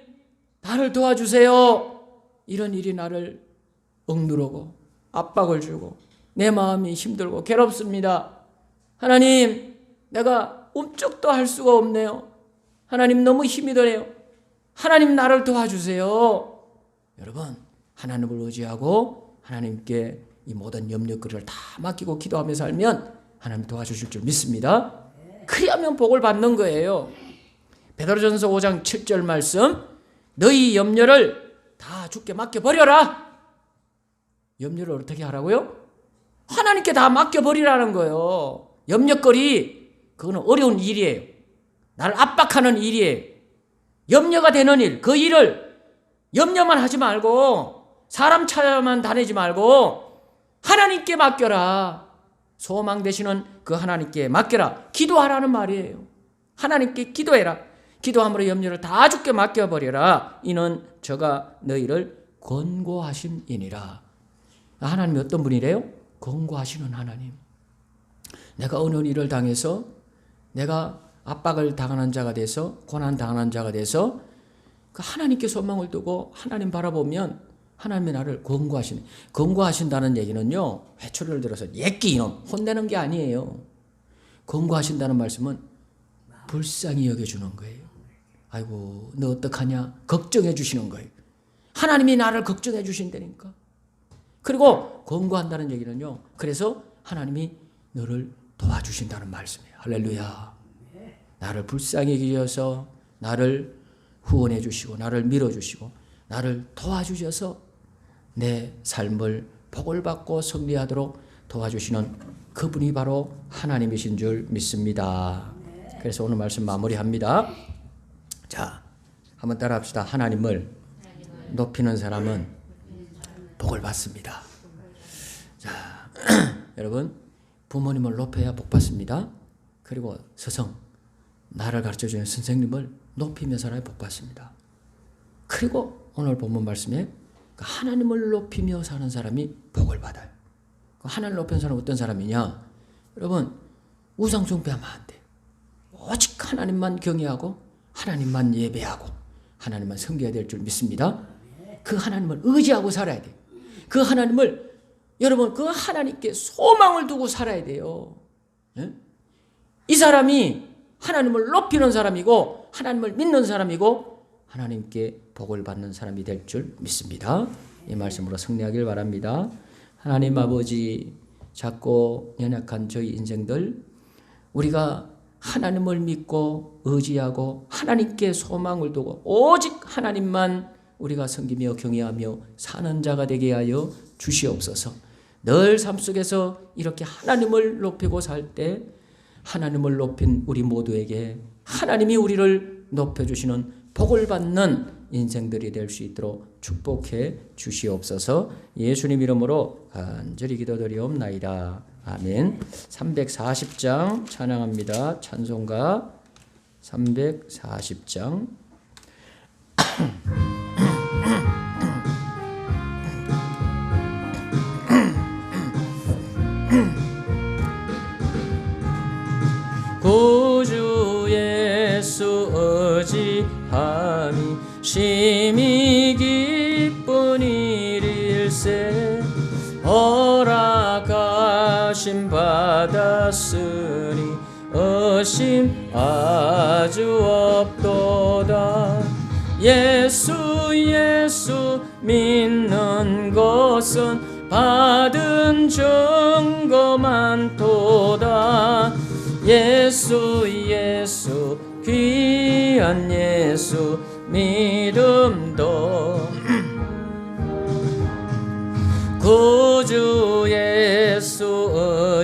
나를 도와주세요. 이런 일이 나를 억누르고 압박을 주고 내 마음이 힘들고 괴롭습니다. 하나님, 내가 움쩍도 할 수가 없네요. 하나님 너무 힘이 드네요. 하나님 나를 도와주세요. 여러분 하나님을 의지하고 하나님께 이 모든 염려거리를 다 맡기고 기도하며 살면 하나님 도와주실 줄 믿습니다. 그리하면 복을 받는 거예요. 베드로전서 5장 7절 말씀, 너희 염려를 다 주께 맡겨버려라. 염려를 어떻게 하라고요? 하나님께 다 맡겨버리라는 거예요. 염려거리, 그거는 어려운 일이에요. 나를 압박하는 일이에요. 염려가 되는 일, 그 일을 염려만 하지 말고 사람 찾아만 다니지 말고 하나님께 맡겨라. 소망 되시는 그 하나님께 맡겨라. 기도하라는 말이에요. 하나님께 기도해라. 기도함으로 염려를 다 주께 맡겨버려라. 이는 저가 너희를 권고하심이니라. 하나님이 어떤 분이래요? 권고하시는 하나님. 내가 어느 일을 당해서 내가 압박을 당하는 자가 돼서 고난 당하는 자가 돼서 그 하나님께 소망을 두고 하나님 바라보면 하나님이 나를 권고하신다는 얘기는요, 회초리를 들어서 예끼 이놈 혼내는 게 아니에요. 권고하신다는 말씀은 불쌍히 여겨주는 거예요. 아이고 너 어떡하냐 걱정해 주시는 거예요. 하나님이 나를 걱정해 주신다니까. 그리고 권고한다는 얘기는요, 그래서 하나님이 너를 도와주신다는 말씀이에요. 할렐루야. 나를 불쌍히 여기셔서 나를 후원해 주시고 나를 밀어주시고 나를 도와주셔서 내 삶을 복을 받고 승리하도록 도와주시는 그분이 바로 하나님이신 줄 믿습니다. 그래서 오늘 말씀 마무리합니다. 자, 한번 따라합시다. 하나님을 높이는 사람은 복을 받습니다. 자, 여러분, 부모님을 높여야 복 받습니다. 그리고 스승, 나를 가르쳐주는 선생님을 높이며 살아야 복 받습니다. 그리고 오늘 본문 말씀에 하나님을 높이며 사는 사람이 복을 받아요. 하나님을 높이는 사람은 어떤 사람이냐? 여러분, 우상 숭배하면 안 돼. 오직 하나님만 경외하고 하나님만 예배하고 하나님만 섬겨야 될 줄 믿습니다. 그 하나님을 의지하고 살아야 돼. 그 하나님을, 여러분, 그 하나님께 소망을 두고 살아야 돼요. 예? 이 사람이 하나님을 높이는 사람이고 하나님을 믿는 사람이고 하나님께 복을 받는 사람이 될 줄 믿습니다. 이 말씀으로 승리하길 바랍니다. 하나님 아버지, 작고 연약한 저희 인생들, 우리가 하나님을 믿고 의지하고 하나님께 소망을 두고 오직 하나님만 우리가 섬기며 경외하며 사는 자가 되게 하여 주시옵소서. 늘 삶 속에서 이렇게 하나님을 높이고 살 때 하나님을 높인 우리 모두에게 하나님이 우리를 높여주시는 복을 받는 인생들이 될 수 있도록 축복해 주시옵소서. 예수님 이름으로 간절히 기도드리옵나이다. 아멘. 340장 찬양합니다. 찬송가 340장. 구주 예수 의지함이 심히 기쁜 일일세. 허락하심 받았으니 의심 아주 없도다. 예수 믿는 것은 받은 증거 많도다. 예수 귀한 예수 믿음도 구주 예수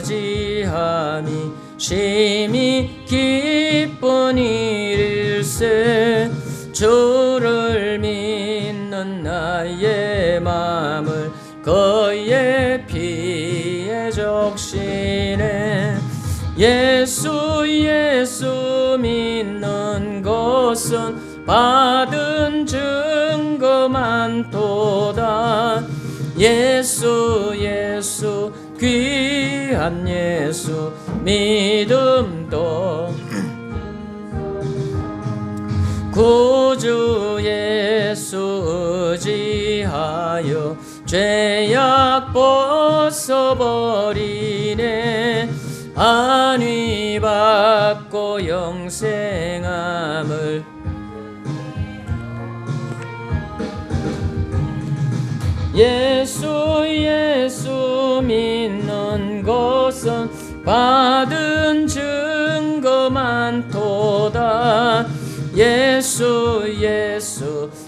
의지함이 심히 기쁜 일일세. 주를 믿는 나의 마음을 그의 피에 적시네. 예수 믿는 것은 받은 증거 많도다. 예수 귀한 예수 믿음도 구주 예수 의지하여 죄악 벗어버리네. 안위 받고 영생함을 예수 믿는 것은 받은 증거 많도다. 예수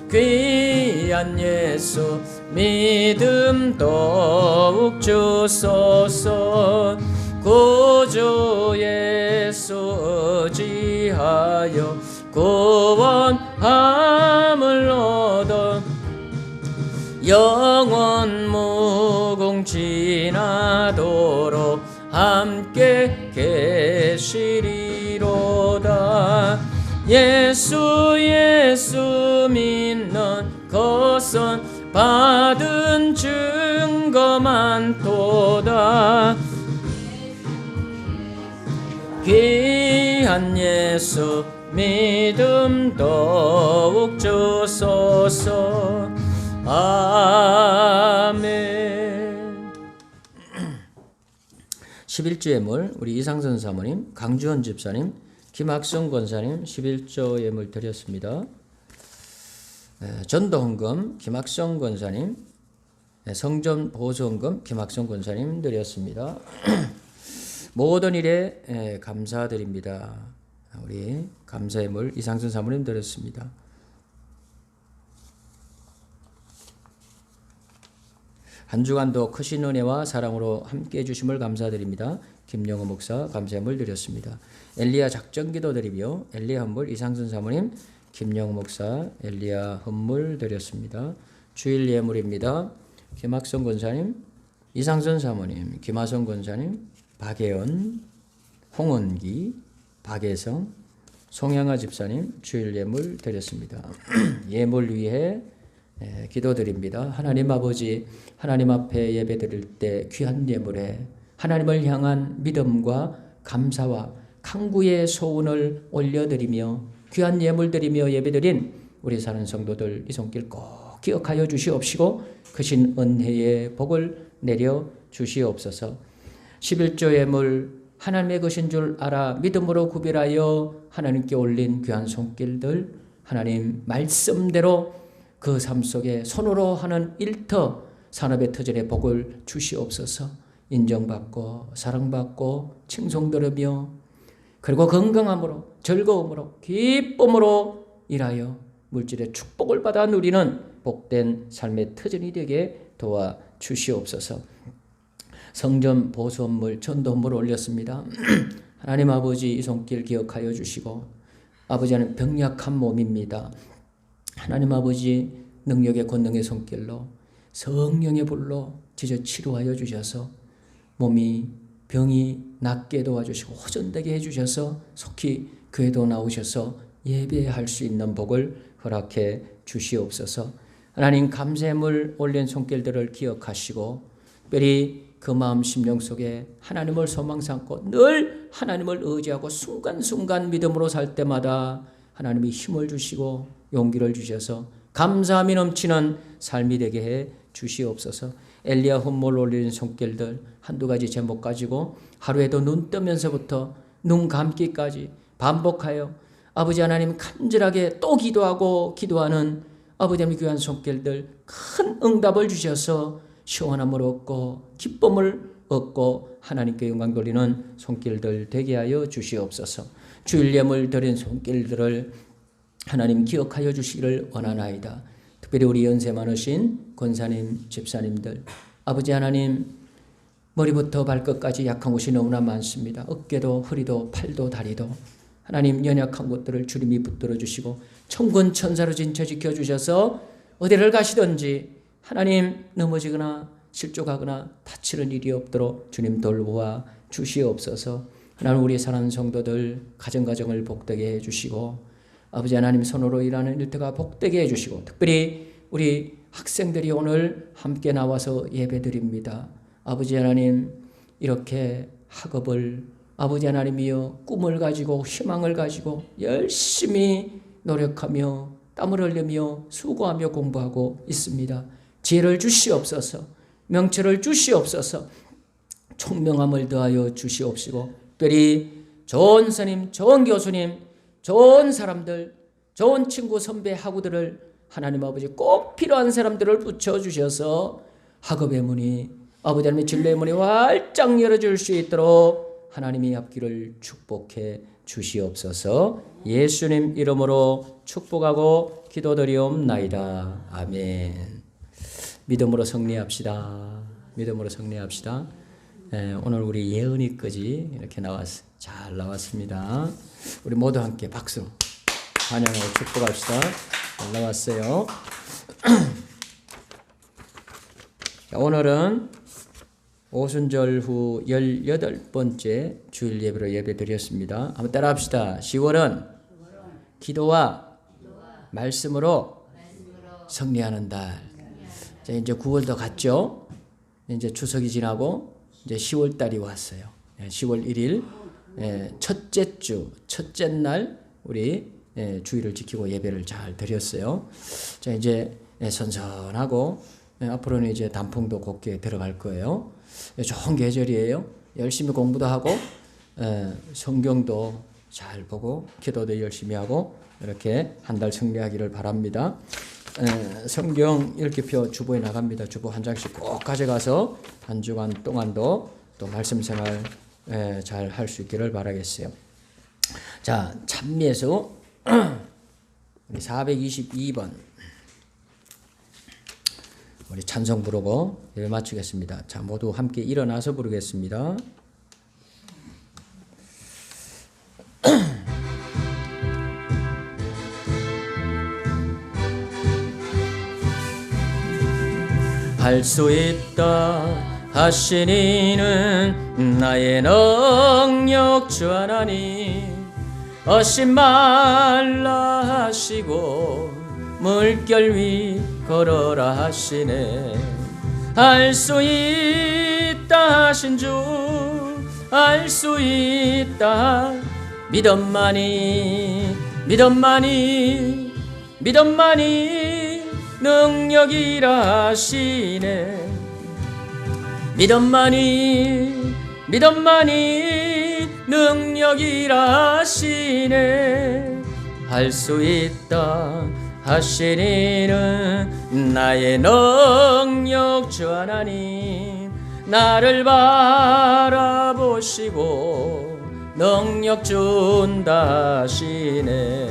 귀한 예수 믿음 더욱 주소서. 구주 예수 의지하여 구원함을 얻어 영원 무궁지나도록 함께 계시리로다. 예수 믿는 것은 받은 증거 많도다. 귀한 예수 믿음 더욱 주소서. 아멘. 11조 예물 우리 이상선 사모님, 강주원 집사님, 김학성 권사님 11조 예물 드렸습니다. 전도헌금 김학성 권사님, 성전 보수헌금 김학성 권사님 드렸습니다. 모든 일에 감사드립니다. 우리 감사예물 이상선 사모님 드렸습니다. 한 주간도 크신 은혜와 사랑으로 함께해 주심을 감사드립니다. 김영호 목사 감사예물 드렸습니다. 엘리야 작전기도 드리며 엘리야 헌물 이상선 사모님, 김영호 목사 엘리야 헌물 드렸습니다. 주일 예물입니다. 김학성 권사님 이상선 사모님, 김하성 권사님, 박예원, 홍은기, 박예성, 송양아 집사님 주일 예물 드렸습니다. 예물 위해 기도드립니다. 하나님 아버지, 하나님 앞에 예배드릴 때 귀한 예물에 하나님을 향한 믿음과 감사와 강구의 소원을 올려드리며 귀한 예물 드리며 예배드린 우리 사는 성도들 이 손길 꼭 기억하여 주시옵시고 크신 은혜의 복을 내려 주시옵소서. 11조 예물 하나님의 것인 줄 알아 믿음으로 구별하여 하나님께 올린 귀한 손길들 하나님 말씀대로 그 삶 속에 손으로 하는 일터 산업의 터전의 복을 주시옵소서. 인정받고 사랑받고 칭송들으며 그리고 건강함으로 즐거움으로 기쁨으로 일하여 물질의 축복을 받아 누리는 복된 삶의 터전이 되게 도와주시옵소서. 성전 보수원물 전도원물 올렸습니다. 하나님 아버지 이 손길 기억하여 주시고 아버지 하나님 병약한 몸입니다. 하나님 아버지 능력의 권능의 손길로 성령의 불로 지저 치료하여 주셔서 몸이 병이 낫게 도와주시고 호전되게 해주셔서 속히 교회도 나오셔서 예배할 수 있는 복을 허락해 주시옵소서. 하나님 감사함을 올린 손길들을 기억하시고 특별히 그 마음 심령 속에 하나님을 소망 삼고 늘 하나님을 의지하고 순간순간 믿음으로 살 때마다 하나님이 힘을 주시고 용기를 주셔서 감사함이 넘치는 삶이 되게 해 주시옵소서. 엘리야 혼몰 올리는 손길들 한두 가지 제목 가지고 하루에도 눈 뜨면서부터 눈 감기까지 반복하여 아버지 하나님 간절하게 또 기도하고 기도하는 아버지 하나님의 귀한 손길들 큰 응답을 주셔서 시원함을 얻고 기쁨을 얻고 하나님께 영광 돌리는 손길들 되게 하여 주시옵소서. 주일 예물 드린 손길들을 하나님 기억하여 주시기를 원하나이다. 특별히 우리 연세 많으신 권사님, 집사님들 아버지 하나님 머리부터 발끝까지 약한 곳이 너무나 많습니다. 어깨도 허리도 팔도 다리도 하나님 연약한 곳들을 주님이 붙들어 주시고 천군 천사로 진쳐 지켜주셔서 어디를 가시든지 하나님 넘어지거나 실족하거나 다치는 일이 없도록 주님 돌보아 주시옵소서. 하나님 우리 사랑하는 성도들 가정가정을 복되게 해주시고 아버지 하나님 손으로 일하는 일터가 복되게 해주시고 특별히 우리 학생들이 오늘 함께 나와서 예배드립니다. 아버지 하나님 이렇게 학업을 아버지 하나님이여 꿈을 가지고 희망을 가지고 열심히 노력하며 땀을 흘리며 수고하며 공부하고 있습니다. 지혜를 주시옵소서. 명철을 주시옵소서. 총명함을 더하여 주시옵시고 특별히 좋은 스님, 좋은 교수님, 좋은 사람들, 좋은 친구, 선배, 학우들을 하나님 아버지 꼭 필요한 사람들을 붙여주셔서 학업의 문이 아버지 하나님의 진로의 문이 활짝 열어줄 수 있도록 하나님이 앞길을 축복해 주시옵소서. 예수님 이름으로 축복하고 기도드리옵나이다. 아멘. 믿음으로 승리합시다. 믿음으로 승리합시다. 오늘 우리 예은이까지 이렇게 잘 나왔습니다. 우리 모두 함께 박수 환영하고 축복합시다. 잘 나왔어요. 오늘은 오순절 후 18번째 주일 예배로 예배드렸습니다. 한번 따라합시다. 10월은 기도와 말씀으로 승리하는 달. 자, 이제 9월도 갔죠. 이제 추석이 지나고 이제 10월 달이 왔어요. 10월 1일 첫째 주 첫째 날 우리 주일을 지키고 예배를 잘 드렸어요. 자, 이제 선선하고 앞으로는 이제 단풍도 곱게 들어갈 거예요. 좋은 계절이에요. 열심히 공부도 하고 성경도 잘 보고 기도도 열심히 하고 이렇게 한 달 승리하기를 바랍니다. 성경 읽기표 주보에 나갑니다. 주보 한 장씩 꼭 가져가서 한 주간 동안도 또 말씀 생활 잘 할 수 있기를 바라겠어요. 자, 찬미에서 우리 422번 우리 찬송 부르고 예배 마치겠습니다. 자, 모두 함께 일어나서 부르겠습니다. 할 수 있다 하신 이는 나의 능력 주 하나님. 어심 말라 하시고 물결 위 걸어라 하시네. 알 수 있다 하신 주, 알 수 있다. 믿음만이 믿음만이 믿음만이 능력이라 하시네. 믿음만이 믿음만이 능력이라 하시네. 할 수 있다 하신 이는 나의 능력 주 하나님. 나를 바라보시고 능력 준다 하시네.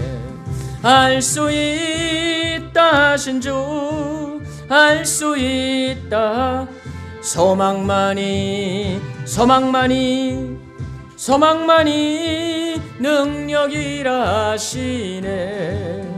할 수 있다 하신 주, 할 수 있다. 소망만이 소망만이 소망만이 능력이라 하시네.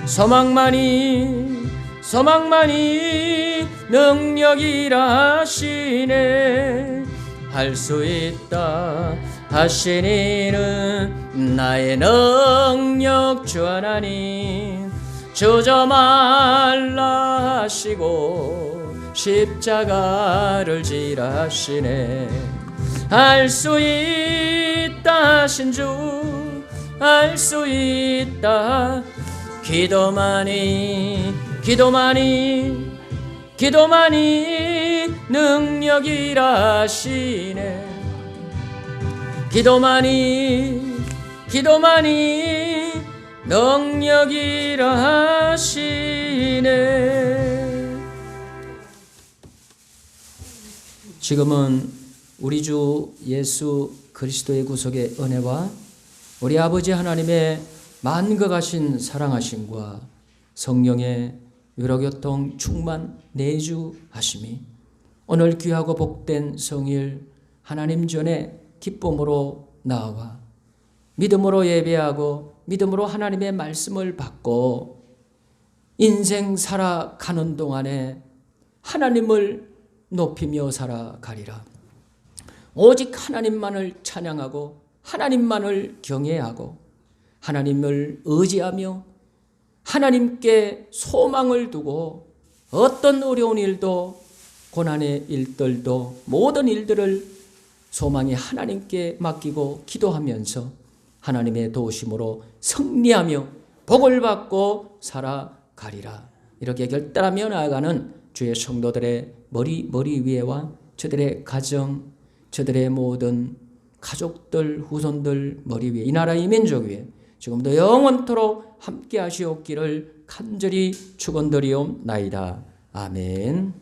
소망만이 소망만이 능력이라 하시네. 할 수 있다 하신 이는 나의 능력 주 하나님. 주저 말라 하시고 십자가를 지라 하시네. 알 수 있다 하신 주, 알 수 있다. 기도만이 기도만이 기도만이 능력이라 하시네. 기도만이 기도만이 능력이라 하시네. 지금은 우리 주 예수 그리스도의 구속의 은혜와 우리 아버지 하나님의 만극하신 사랑하심과 성령의 위로교통 충만 내주하심이 오늘 귀하고 복된 성일 하나님 전에 기쁨으로 나아와 믿음으로 예배하고 믿음으로 하나님의 말씀을 받고 인생 살아가는 동안에 하나님을 높이며 살아가리라. 오직 하나님만을 찬양하고 하나님만을 경외하고 하나님을 의지하며 하나님께 소망을 두고 어떤 어려운 일도 고난의 일들도 모든 일들을 소망이 하나님께 맡기고 기도하면서 하나님의 도우심으로 승리하며 복을 받고 살아가리라. 이렇게 결단하며 나아가는 주의 성도들의 머리 위에와 저들의 가정, 저들의 모든 가족들, 후손들 머리 위에, 이 나라 이 민족 위에 지금도 영원토록 함께 하시옵기를 간절히 축원드리옵나이다. 아멘.